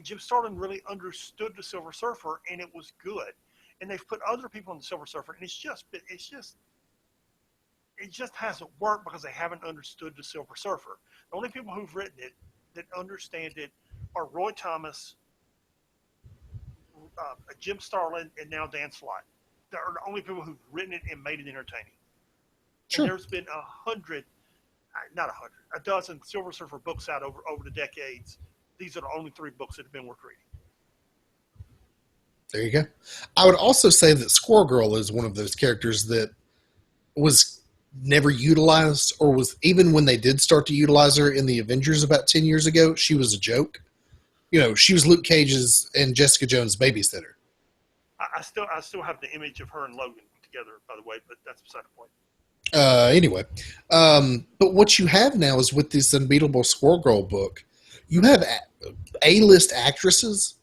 Speaker 2: Jim Starlin really understood the Silver Surfer, and it was good. And they've put other people on the Silver Surfer, and it just hasn't worked because they haven't understood the Silver Surfer. The only people who've written it that understand it are Roy Thomas, Jim Starlin, and now Dan Slott. They're the only people who've written it and made it entertaining.
Speaker 1: Sure.
Speaker 2: And there's been a dozen Silver Surfer books out over the decades. These are the only 3 books that have been worth reading.
Speaker 1: There you go. I would also say that Squirrel Girl is one of those characters that was never utilized, or was, even when they did start to utilize her in the Avengers about 10 years ago, she was a joke. She was Luke Cage's and Jessica Jones' babysitter.
Speaker 2: I still have the image of her and Logan together, by the way, but that's beside the point.
Speaker 1: Anyway, but what you have now is with this Unbeatable Squirrel Girl book, you have A-list actresses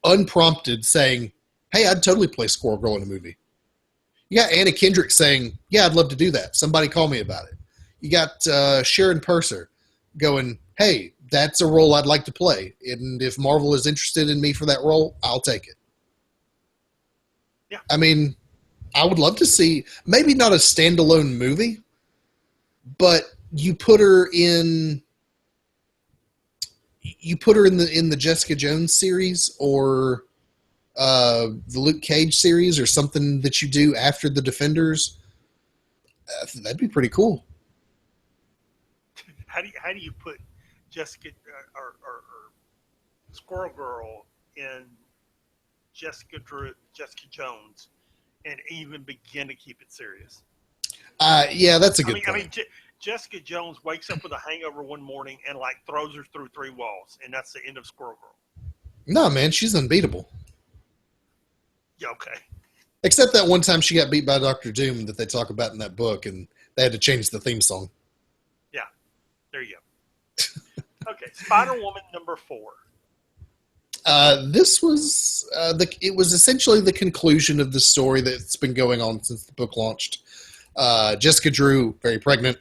Speaker 1: unprompted saying, "Hey, I'd totally play Squirrel Girl in a movie." You got Anna Kendrick saying, "Yeah, I'd love to do that. Somebody call me about it." You got Sharon Purser going, "Hey, that's a role I'd like to play. And if Marvel is interested in me for that role, I'll take it."
Speaker 2: Yeah.
Speaker 1: I mean, I would love to see, maybe not a standalone movie, but you put her in the Jessica Jones series, or the Luke Cage series, or something that you do after the Defenders. That'd be pretty cool.
Speaker 2: How do you put Jessica or Squirrel Girl in Jessica Jones and even begin to keep it serious?
Speaker 1: Yeah, that's a good point.
Speaker 2: I mean, Jessica Jones wakes up with a hangover one morning and throws her through 3 walls, and that's the end of Squirrel Girl.
Speaker 1: No, man, she's unbeatable.
Speaker 2: Yeah, okay.
Speaker 1: Except that one time she got beat by Dr. Doom that they talk about in that book, and they had to change the theme song.
Speaker 2: Yeah, there you go. Okay, Spider-Woman number 4.
Speaker 1: This was it was essentially the conclusion of the story that's been going on since the book launched. Jessica Drew, very pregnant,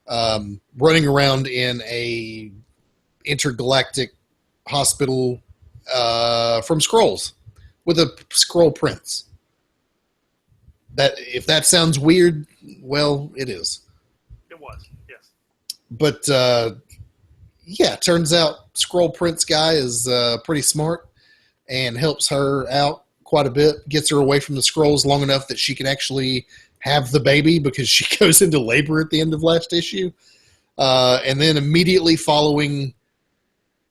Speaker 1: running around in a intergalactic hospital from Scrolls with a scroll prince. That if that sounds weird, well, it is.
Speaker 2: It was, yes.
Speaker 1: But yeah, turns out Scroll Prince guy is pretty smart and helps her out quite a bit. Gets her away from the scrolls long enough that she can actually have the baby because she goes into labor at the end of last issue. And then immediately following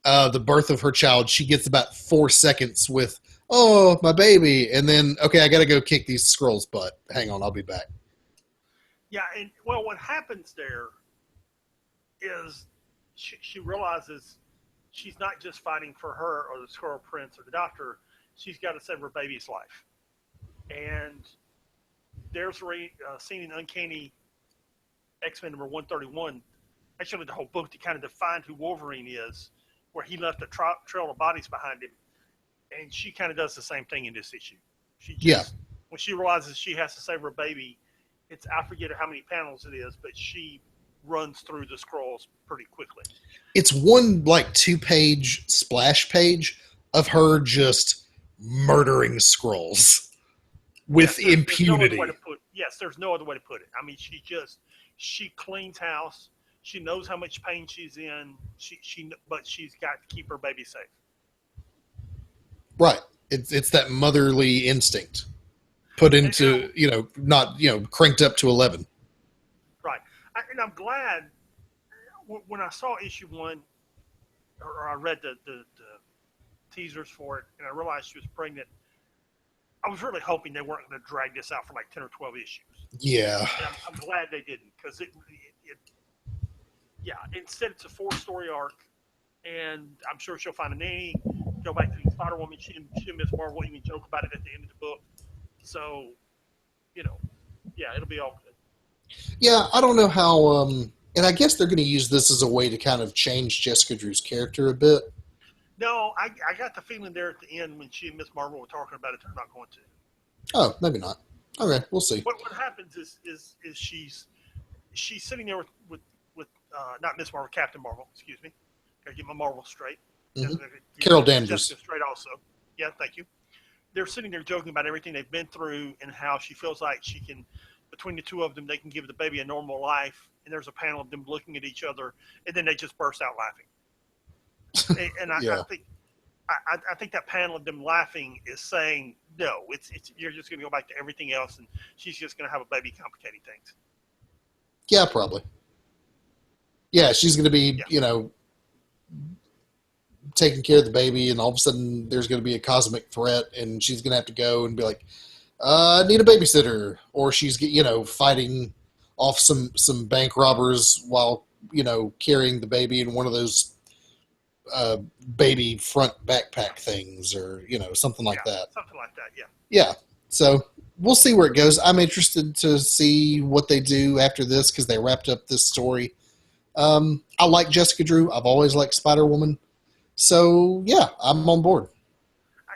Speaker 1: the birth of her child, she gets about 4 seconds with, "Oh, my baby," and then, okay, I got to go kick these scrolls' butt. Hang on, I'll be back.
Speaker 2: Yeah, and well, what happens there is she realizes she's not just fighting for her or the Squirrel Prince or the Doctor. She's got to save her baby's life. And there's a scene in Uncanny X-Men number 131, actually the whole book, to kind of define who Wolverine is, where he left a trail of bodies behind him. And she kind of does the same thing in this issue. She just, when she realizes she has to save her baby, it's, I forget how many panels it is, but she runs through the scrolls pretty quickly.
Speaker 1: It's one like 2-page splash page of her just murdering scrolls with impunity.
Speaker 2: There's no other way to put it. I mean, she cleans house. She knows how much pain she's in. But she's got to keep her baby safe.
Speaker 1: Right. It's that motherly instinct put into, not, cranked up to 11.
Speaker 2: Right. And I'm glad when I saw issue 1, or I read the teasers for it, and I realized she was pregnant, I was really hoping they weren't going to drag this out for like 10 or 12 issues.
Speaker 1: Yeah.
Speaker 2: And I'm glad they didn't, because instead it's a 4-story arc, and I'm sure she'll find a nanny, go back to Spider-Woman. She and Miss Marvel even joke about it at the end of the book. So, it'll be all good.
Speaker 1: Yeah, I don't know how, and I guess they're going to use this as a way to kind of change Jessica Drew's character a bit.
Speaker 2: No, I got the feeling there at the end when she and Miss Marvel were talking about it, they're not going to.
Speaker 1: Oh, maybe not. Okay, we'll see.
Speaker 2: What happens is she's sitting there with not Miss Marvel, Captain Marvel, excuse me. Gotta get my Marvel straight.
Speaker 1: Mm-hmm. Carol Danvers.
Speaker 2: Jessica straight also. Yeah, thank you. They're sitting there joking about everything they've been through and how she feels like she can, between the two of them, they can give the baby a normal life. And there's a panel of them looking at each other, and then they just burst out laughing. And I think that panel of them laughing is saying, no, it's you're just going to go back to everything else, and she's just going to have a baby complicating things.
Speaker 1: Yeah, probably. Yeah, she's going to be, taking care of the baby, and all of a sudden there's going to be a cosmic threat, and she's going to have to go and be like, I need a babysitter. Or she's, fighting off some bank robbers while, carrying the baby in one of those baby front backpack things, or, something like that.
Speaker 2: Something like that, yeah.
Speaker 1: Yeah. So we'll see where it goes. I'm interested to see what they do after this because they wrapped up this story. I like Jessica Drew. I've always liked Spider-Woman. So, yeah, I'm on board.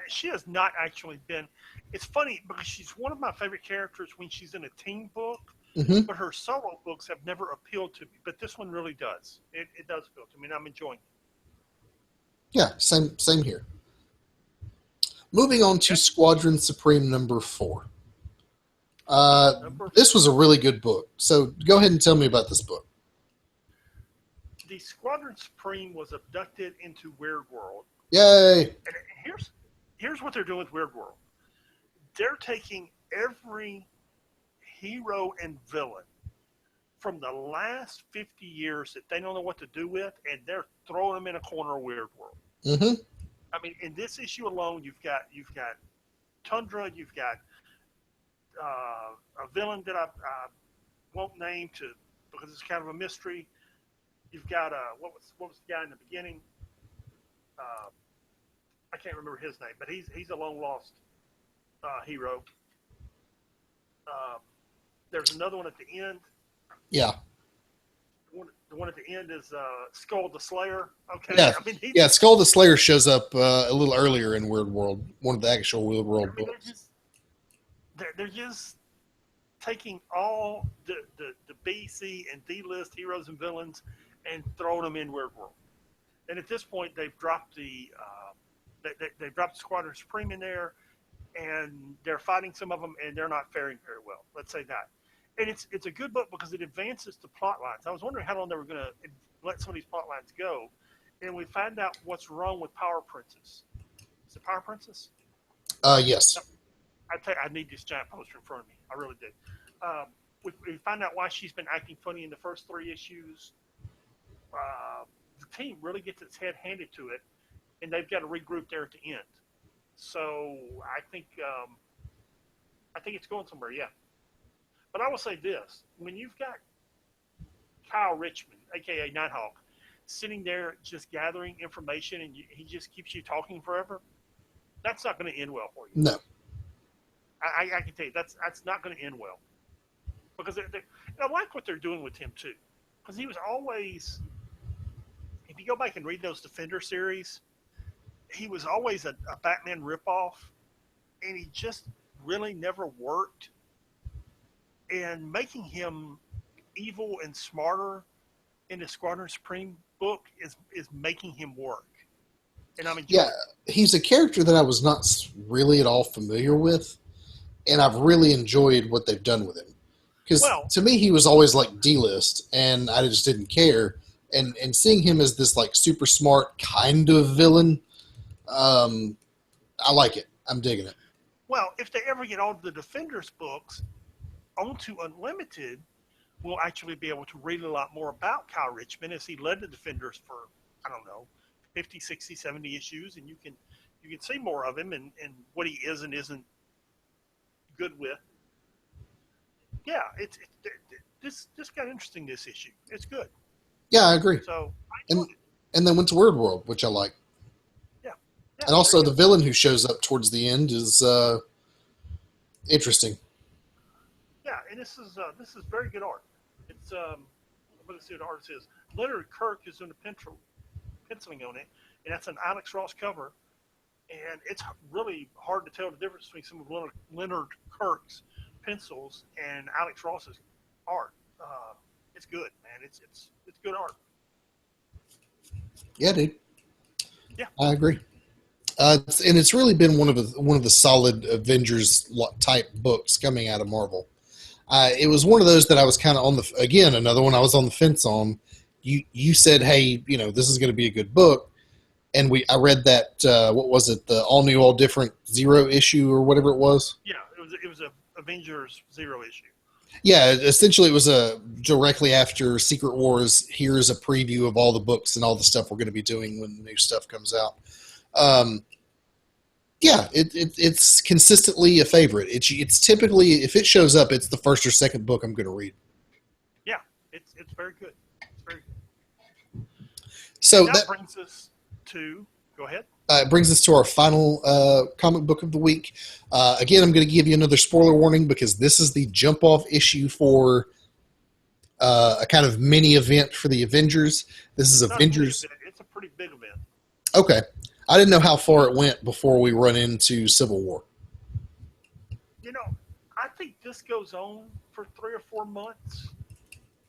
Speaker 2: She has not actually been... It's funny because she's one of my favorite characters when she's in a team book, but her solo books have never appealed to me. But this one really does. It does appeal to me, and I'm enjoying it.
Speaker 1: Yeah, same here. Moving on to Squadron Supreme number 4. This was a really good book. So go ahead and tell me about this book.
Speaker 2: The Squadron Supreme was abducted into Weird World.
Speaker 1: Yay!
Speaker 2: And here's what they're doing with Weird World. They're taking every hero and villain from the last 50 years that they don't know what to do with, and they're throwing them in a corner of Weird World.
Speaker 1: Mm-hmm.
Speaker 2: I mean, in this issue alone, you've got Tundra, you've got a villain that I won't name because it's kind of a mystery. You've got what was the guy in the beginning? I can't remember his name, but he's a long lost hero. There's another one at the end.
Speaker 1: Yeah.
Speaker 2: The one at the end is Skull the Slayer. Okay.
Speaker 1: Yeah.
Speaker 2: I mean,
Speaker 1: Skull the Slayer shows up a little earlier in Weird World, one of the actual Weird World books.
Speaker 2: They're just taking all the B, C, and D list heroes and villains and throwing them in Weird World. And at this point, they've dropped the They dropped Squadron Supreme in there, and they're fighting some of them, and they're not faring very well. Let's say that. And it's a good book because it advances the plot lines. I was wondering how long they were going to let some of these plot lines go, and we find out what's wrong with Power Princess. Is it Power Princess?
Speaker 1: Yes.
Speaker 2: I need this giant poster in front of me. I really do. We find out why she's been acting funny in the first 3 issues. The team really gets its head handed to it, and they've got to regroup there at the end. So I think it's going somewhere, yeah. But I will say this: when you've got Kyle Richmond, aka Nighthawk, sitting there just gathering information, and he just keeps you talking forever, that's not going to end well for you.
Speaker 1: No.
Speaker 2: I can tell you that's not going to end well, because and I like what they're doing with him too, because he was always, if you go back and read those Defender series, he was always a Batman ripoff, and he just really never worked. And making him evil and smarter in the Squadron Supreme book is making him work, and I'm enjoying.
Speaker 1: Yeah, he's a character that I was not really at all familiar with, and I've really enjoyed what they've done with him. Because to me, he was always like D-list, and I just didn't care. And seeing him as this like super smart kind of villain, I like it. I'm digging it.
Speaker 2: Well, if they ever get all the Defenders books onto Unlimited, we'll actually be able to read a lot more about Kyle Richmond as he led the Defenders for, I don't know, 50, 60, 70 issues, and you can see more of him and what he is and isn't good with. Yeah, this got interesting, this issue. It's good.
Speaker 1: Yeah, I agree.
Speaker 2: So I enjoyed it.
Speaker 1: And then went to Weird World, which I like.
Speaker 2: Yeah.
Speaker 1: And also the villain who shows up towards the end is interesting.
Speaker 2: Yeah, and this is very good art. It's let's see what the artist is. Leonard Kirk is doing the penciling on it, and that's an Alex Ross cover. And it's really hard to tell the difference between some of Leonard Kirk's pencils and Alex Ross's art. It's good, man. It's good art.
Speaker 1: Yeah, dude.
Speaker 2: Yeah,
Speaker 1: I agree. And it's really been one of the solid Avengers type books coming out of Marvel. It was one of those that I was kind of another one I was on the fence on. You said, hey, this is going to be a good book, and I read that what was it, the all new, all different 0 issue or whatever it was.
Speaker 2: Yeah, it was a Avengers 0 issue.
Speaker 1: Yeah, essentially it was directly after Secret Wars. Here's a preview of all the books and all the stuff we're going to be doing when the new stuff comes out. Yeah, it's consistently a favorite. It's typically, if it shows up, it's the first or second book I'm going to read.
Speaker 2: Yeah, it's very good. It's very good.
Speaker 1: So
Speaker 2: that brings us to, go ahead.
Speaker 1: It brings us to our final comic book of the week. Again, I'm going to give you another spoiler warning because this is the jump-off issue for a kind of mini event for the Avengers. This is Avengers.
Speaker 2: It's a pretty big event.
Speaker 1: Okay. I didn't know how far it went before we run into Civil War.
Speaker 2: I think this goes on for 3 or 4 months,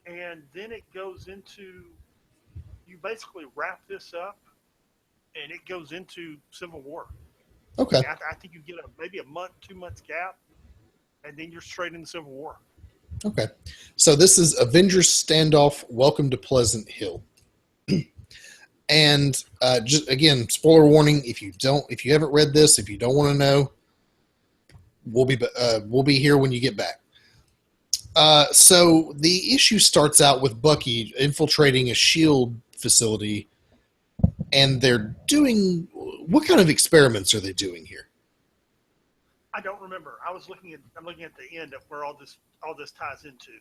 Speaker 2: and then it goes into, you basically wrap this up, and it goes into Civil War.
Speaker 1: Okay.
Speaker 2: I think you get maybe a month, 2 months gap, and then you're straight into Civil War.
Speaker 1: Okay. So this is Avengers Standoff, Welcome to Pleasant Hill. And just again, spoiler warning, if you haven't read this, if you don't want to know, we'll be here when you get back. So the issue starts out with Bucky infiltrating a SHIELD facility, and they're doing, what kind of experiments are they doing here?
Speaker 2: I don't remember. I'm looking at the end of where all this ties into.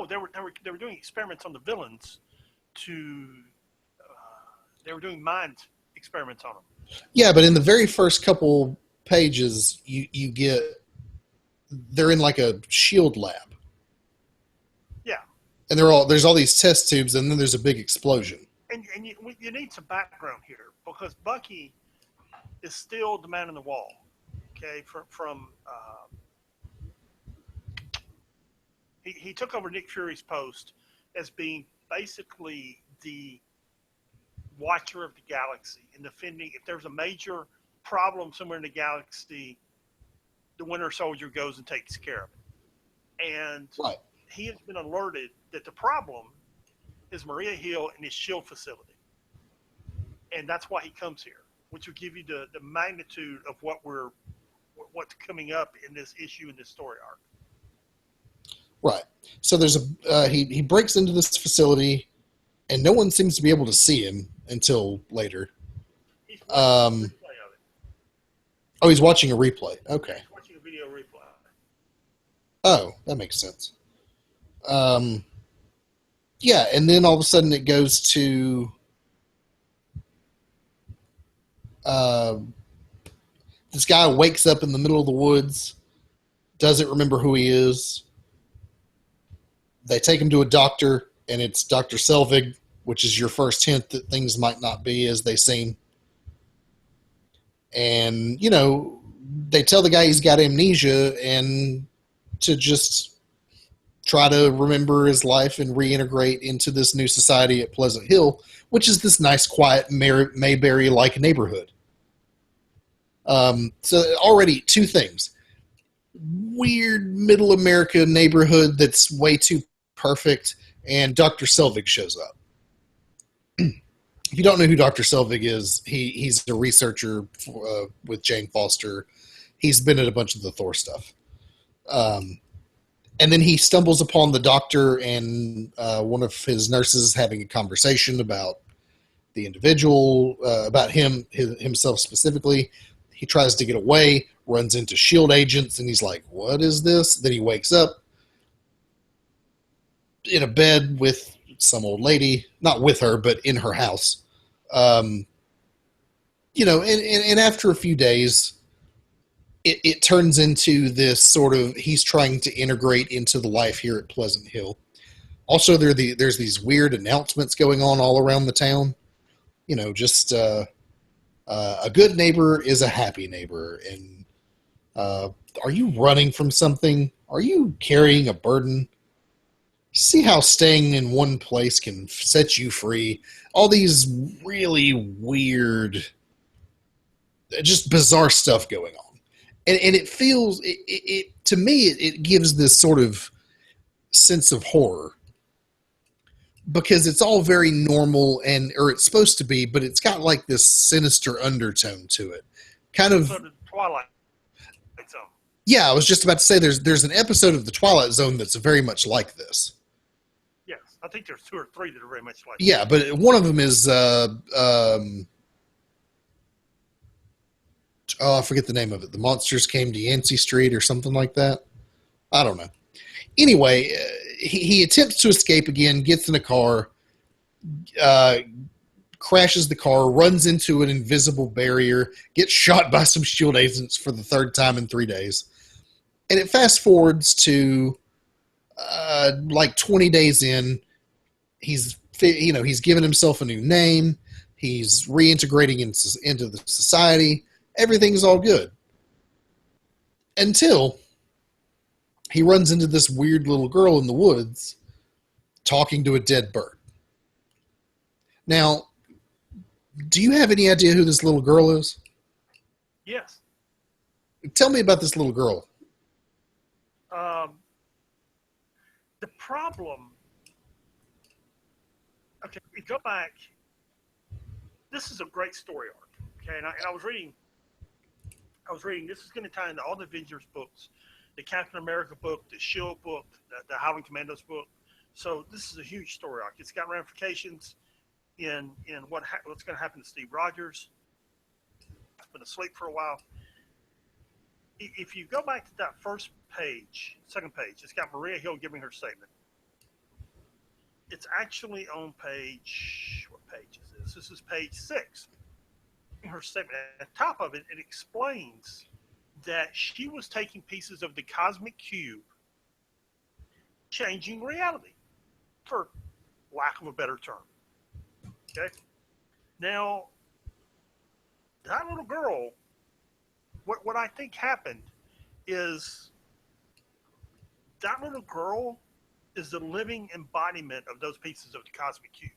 Speaker 2: They were doing experiments on the villains. They were doing mind experiments on them.
Speaker 1: Yeah, but in the very first couple pages, you get, they're in like a SHIELD lab.
Speaker 2: Yeah.
Speaker 1: And there's all these test tubes, and then there's a big explosion.
Speaker 2: And you need some background here because Bucky is still the man in the wall. Okay, from he took over Nick Fury's post as being basically the watcher of the galaxy and defending. If there's a major problem somewhere in the galaxy, the Winter Soldier goes and takes care of it. And
Speaker 1: Right.
Speaker 2: he has been alerted that the problem is Maria Hill and his shield facility, and that's why he comes here, which will give you the magnitude of what's coming up in this issue in this story arc.
Speaker 1: Right. So there's he breaks into this facility, and no one seems to be able to see him until later.
Speaker 2: He's watching a replay of it.
Speaker 1: Oh, he's watching a replay. Okay.
Speaker 2: He's watching a video replay.
Speaker 1: Oh, that makes sense. Yeah, and then all of a sudden it goes to this guy wakes up in the middle of the woods, doesn't remember who he is. They take him to a doctor, and it's Dr. Selvig, which is your first hint that things might not be as they seem. And, you know, they tell the guy he's got amnesia and to just try to remember his life and reintegrate into this new society at Pleasant Hill, which is this nice, quiet Mayberry-like neighborhood. So already two things. Weird middle America neighborhood that's way too perfect, and Dr. Selvig shows up. If you don't know who Dr. Selvig is, he's a researcher with Jane Foster. He's been at a bunch of the Thor stuff. And then he stumbles upon the doctor and one of his nurses having a conversation about the individual, about himself specifically. He tries to get away, runs into SHIELD agents, and he's like, what is this? Then he wakes up in a bed with some old lady, not with her, but in her house. You know, and after a few days, it turns into this sort of, he's trying to integrate into the life here at Pleasant Hill. Also, there's these weird announcements going on all around the town. You know, just a good neighbor is a happy neighbor. And are you running from something? Are you carrying a burden? See how staying in one place can set you free. All these really weird, just bizarre stuff going on. And it feels, to me, it gives this sort of sense of horror. Because it's all very normal, or it's supposed to be, but it's got like this sinister undertone to it. Kind of.
Speaker 2: So the Twilight Zone.
Speaker 1: Yeah, I was just about to say there's an episode of The Twilight Zone that's very much like this.
Speaker 2: Yes, I think there's 2 or 3 that are very much like
Speaker 1: Yeah, but one of them is, I forget the name of it. The Monsters Came to Yancey Street or something like that. I don't know. Anyway, he attempts to escape again, gets in a car, crashes the car, runs into an invisible barrier, gets shot by some SHIELD agents for the 3rd time in 3 days. And it fast forwards to like 20 days in. He's given himself a new name. He's reintegrating into the society. Everything's all good. Until he runs into this weird little girl in the woods talking to a dead bird. Now, do you have any idea who this little girl is?
Speaker 2: Yes.
Speaker 1: Tell me about this little girl.
Speaker 2: The problem. Okay, we go back. This is a great story arc. Okay, and I was reading. This is going to tie into all the Avengers books, the Captain America book, the SHIELD book, the Howling Commandos book. So this is a huge story arc. It's got ramifications in what's going to happen to Steve Rogers. He's been asleep for a while. If you go back to that first page, second page, it's got Maria Hill giving her statement. It's actually on page, what page is this? This is page 6. Her statement at the top of it, it explains that she was taking pieces of the cosmic cube, changing reality, for lack of a better term. Okay? Now, that little girl, what I think happened is that little girl is the living embodiment of those pieces of the cosmic cube.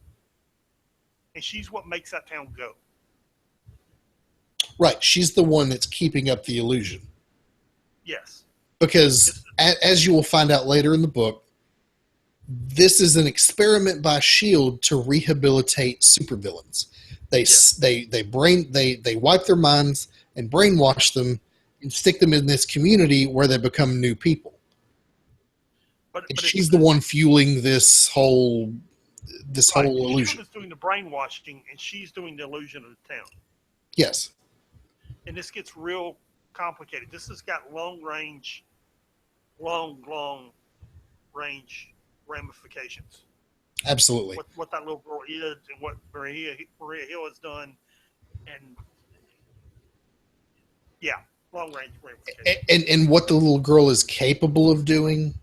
Speaker 2: and she's what makes that town go.
Speaker 1: Right. She's the one that's keeping up the illusion.
Speaker 2: Yes.
Speaker 1: Because, as you will find out later in the book, this is an experiment by S.H.I.E.L.D. to rehabilitate supervillains. They wipe their minds and brainwash them and stick them in this community where they become new people.
Speaker 2: But
Speaker 1: she's the one fueling this whole illusion.
Speaker 2: S.H.I.E.L.D. is doing the brainwashing, and she's doing the illusion of the town.
Speaker 1: Yes.
Speaker 2: And this gets real complicated. This has got long range ramifications.
Speaker 1: Absolutely.
Speaker 2: What that little girl is, and what Maria Hill has done, and yeah, long range ramifications.
Speaker 1: And what the little girl is capable of doing.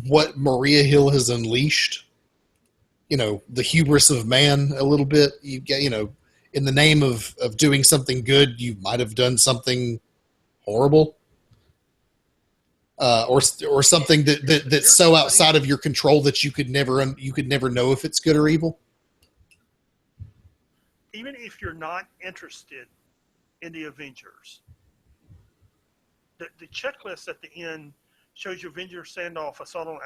Speaker 1: What Maria Hill has unleashed. The hubris of man a little bit. You get, in the name of doing something good, you might have done something horrible. Or something that's so outside of your control that you could never know if it's good or evil.
Speaker 2: Even if you're not interested in the Avengers, the checklist at the end shows you Avengers standoff, assault on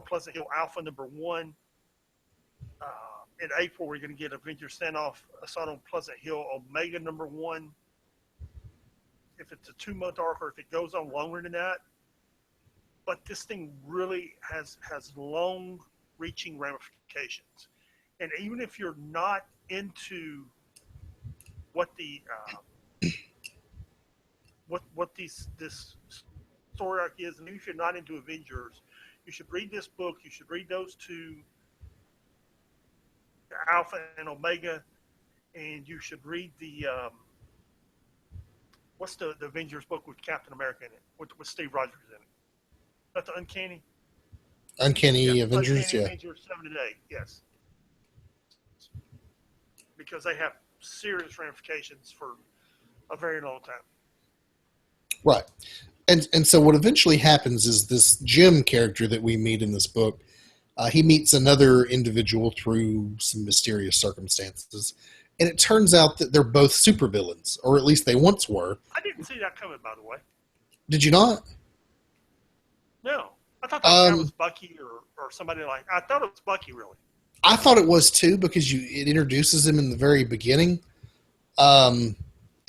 Speaker 2: Pleasant Hill Alpha #1. In April, we're going to get Avengers standoff, assault on Pleasant Hill Omega #1. If it's a 2-month arc or if it goes on longer than that. But this thing really has long-reaching ramifications. And even if you're not into what the this story arc is, and even if you're not into Avengers, you should read this book. You should read those two, Alpha and Omega, and you should read the what's the Avengers book with Captain America in it, with Steve Rogers in it? That's the Uncanny
Speaker 1: Avengers,
Speaker 2: Uncanny Avengers 7 to 8, yes. Because they have serious ramifications for a very long time.
Speaker 1: Right. And so what eventually happens is this Jim character that we meet in this book, he meets another individual through some mysterious circumstances. And it turns out that they're both supervillains, or at least they once were.
Speaker 2: I didn't see that coming, by the way.
Speaker 1: Did you not?
Speaker 2: No. I thought that was Bucky or somebody like... I thought it was Bucky, really.
Speaker 1: I thought it was, too, because it introduces him in the very beginning. And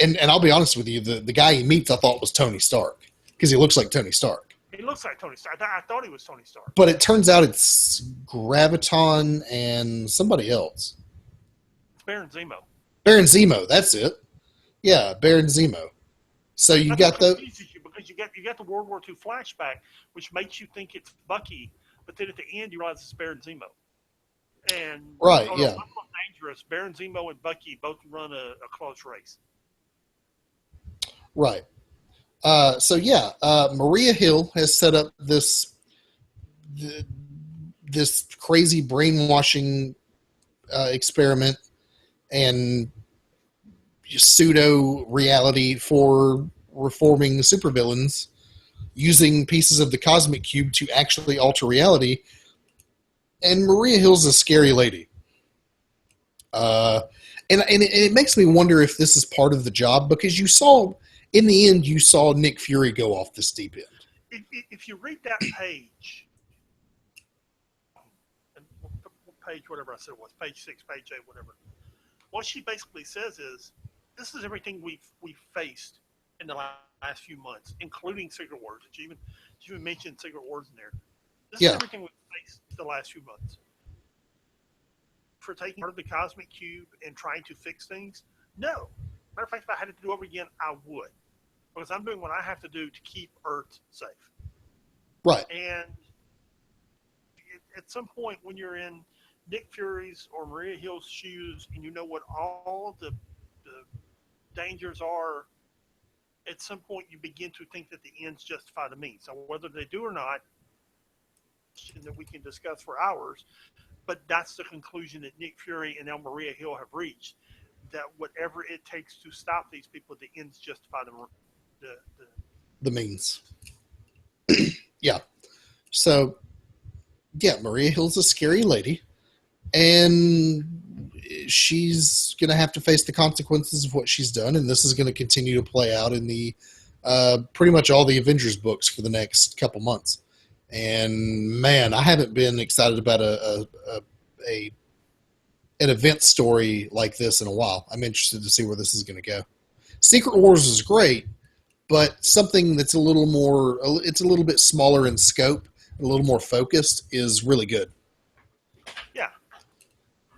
Speaker 1: I'll be honest with you, the guy he meets I thought was Tony Stark, because he looks like Tony Stark.
Speaker 2: He looks like Tony Stark. I thought he was Tony Stark.
Speaker 1: But it turns out it's Graviton and somebody else.
Speaker 2: Baron Zemo.
Speaker 1: Baron Zemo, that's it. Yeah, Baron Zemo. So you got the...
Speaker 2: Because you got the World War II flashback, which makes you think it's Bucky, but then at the end you realize it's Baron Zemo. And
Speaker 1: right, yeah.
Speaker 2: Dangerous. Baron Zemo and Bucky both run a close race.
Speaker 1: Right. Maria Hill has set up this crazy brainwashing experiment and pseudo reality for reforming the supervillains using pieces of the cosmic cube to actually alter reality. And Maria Hill's a scary lady. And it makes me wonder if this is part of the job, because in the end, you saw Nick Fury go off this deep end.
Speaker 2: If you read that page, page whatever I said it was, page 6, page 8, whatever, what she basically says is, this is everything we've faced in the last few months, including Secret Wars. Did you even mention Secret Wars in there? This is everything we've faced the last few months. For taking part of the Cosmic Cube and trying to fix things? No. Matter of fact, if I had to do it over again, I would. Because I'm doing what I have to do to keep Earth safe.
Speaker 1: Right.
Speaker 2: And at some point when you're in Nick Fury's or Maria Hill's shoes and you know what all the dangers are, at some point you begin to think that the ends justify the means. So whether they do or not, that we can discuss for hours, but that's the conclusion that Nick Fury and now Maria Hill have reached, that whatever it takes to stop these people, the ends justify the
Speaker 1: means. Yeah. So Yeah, Maria Hill's a scary lady, and she's going to have to face the consequences of what she's done, and this is going to continue to play out in the pretty much all the Avengers books for the next couple months. And man, I haven't been excited about a an event story like this in a while. I'm interested to see where this is going to go. Secret Wars is great, but something that's a little more, it's a little bit smaller in scope, a little more focused, is really good.
Speaker 2: Yeah,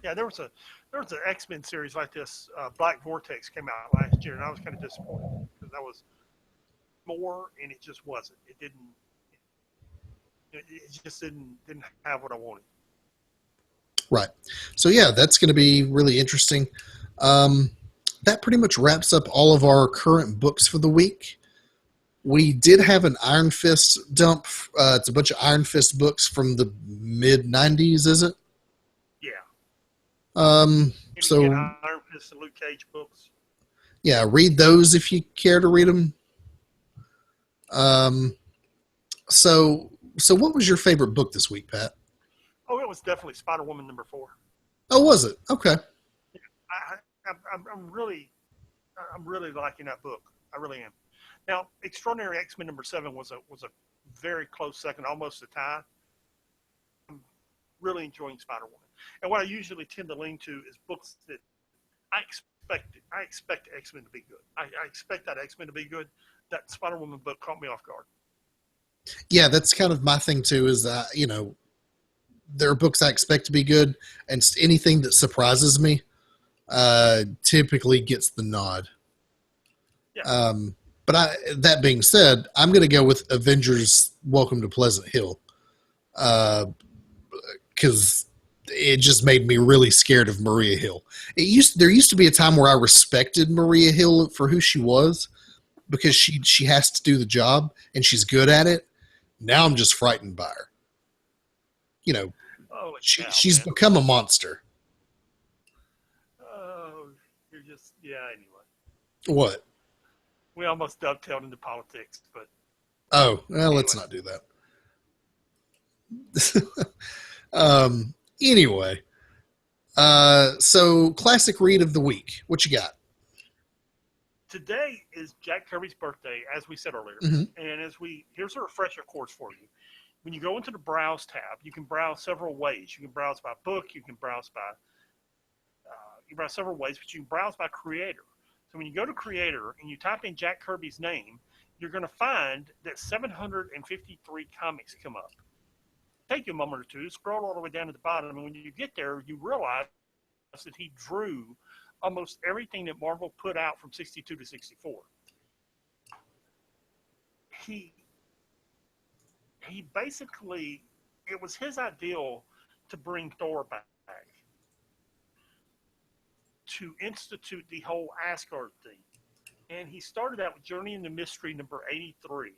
Speaker 2: yeah. There was an X-Men series like this. Black Vortex came out last year, and I was kind of disappointed because that was more, and it just wasn't. It didn't. It just didn't have what I wanted.
Speaker 1: Right. So yeah, that's going to be really interesting. Um, that pretty much wraps up all of our current books for the week. We did have an Iron Fist dump. It's a bunch of Iron Fist books from the mid '90s, is it?
Speaker 2: Yeah. Any good
Speaker 1: So
Speaker 2: Iron Fist and Luke Cage books?
Speaker 1: yeah, read those if you care to read them. Um, so what was your favorite book this week, Pat?
Speaker 2: Oh, it was definitely Spider Woman #4.
Speaker 1: Oh, was it? Okay.
Speaker 2: I'm really, I'm really liking that book. I really am. Now, Extraordinary X-Men #7 was a very close second, almost a tie. I'm really enjoying Spider Woman, and what I usually tend to lean to is books that I expect X-Men to be good. I expect that X-Men to be good. That Spider Woman book caught me off guard.
Speaker 1: Yeah, that's kind of my thing too. Is there are books I expect to be good, and anything that surprises me typically gets the nod.
Speaker 2: Yeah.
Speaker 1: But that being said, I'm going to go with Avengers: Welcome to Pleasant Hill because it just made me really scared of Maria Hill. There used to be a time where I respected Maria Hill for who she was because she has to do the job and she's good at it. Now I'm just frightened by her. You know,
Speaker 2: Oh,
Speaker 1: she's
Speaker 2: man.
Speaker 1: become a monster.
Speaker 2: Oh, you're just yeah. Anyway,
Speaker 1: What?
Speaker 2: we almost dovetailed into politics, but
Speaker 1: Oh, well,
Speaker 2: anyway.
Speaker 1: let's not do that. Anyway, so classic read of the week. What you got?
Speaker 2: Today is Jack Kirby's birthday, as we said earlier.
Speaker 1: Mm-hmm.
Speaker 2: And here's a refresher course for you. When you go into the browse tab, you can browse several ways. You can browse by book, you browse several ways, but you can browse by creator. So when you go to creator and you type in Jack Kirby's name, you're going to find that 753 comics come up. Take you a moment or two, scroll all the way down to the bottom, and when you get there, you realize that he drew almost everything that Marvel put out from 62 to 64. He basically, it was his ideal to bring Thor back, to institute the whole Asgard thing. And he started out with Journey into Mystery #83.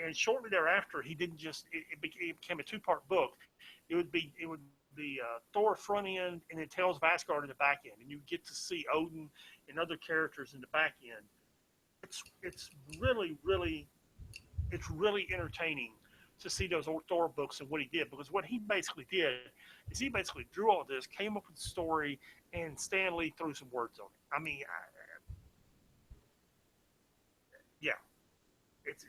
Speaker 2: And shortly thereafter, he didn't just, it became a two-part book. It would be Thor front end and then Tales of Asgard in the back end. And you get to see Odin and other characters in the back end. It's really, really, it's really entertaining to see those old Thor books and what he did, because what he basically did is he basically drew all this, came up with the story, and Stan Lee threw some words on it. I mean, yeah, it's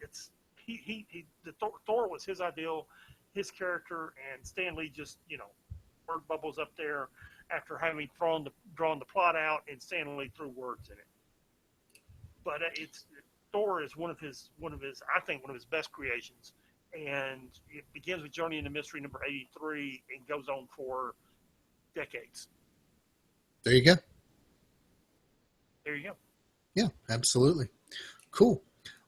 Speaker 2: the Thor was his ideal, his character, and Stan Lee just word bubbles up there after having drawn the plot out, and Stan Lee threw words in it. But it's Thor is one of his I think one of his best creations, and it begins with Journey into Mystery #83 and goes on for decades.
Speaker 1: There you go.
Speaker 2: There you go.
Speaker 1: Yeah, absolutely. Cool.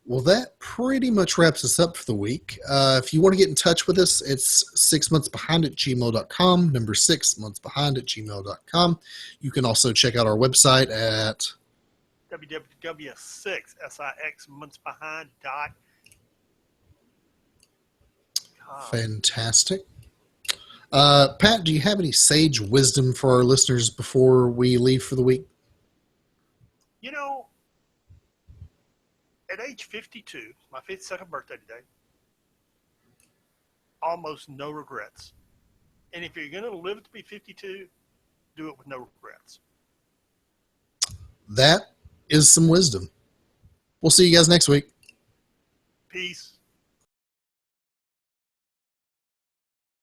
Speaker 1: Well, that pretty much wraps us up for the week. If you want to get in touch with us, it's 6monthsbehind at gmail.com, number 6monthsbehind at gmail.com. You can also check out our website at
Speaker 2: www.6monthsbehind.com.
Speaker 1: Fantastic. Pat, do you have any sage wisdom for our listeners before we leave for the week?
Speaker 2: At age 52, my 52nd birthday today, almost no regrets. And if you're going to live to be 52, do it with no regrets.
Speaker 1: That is some wisdom. We'll see you guys next week.
Speaker 2: Peace.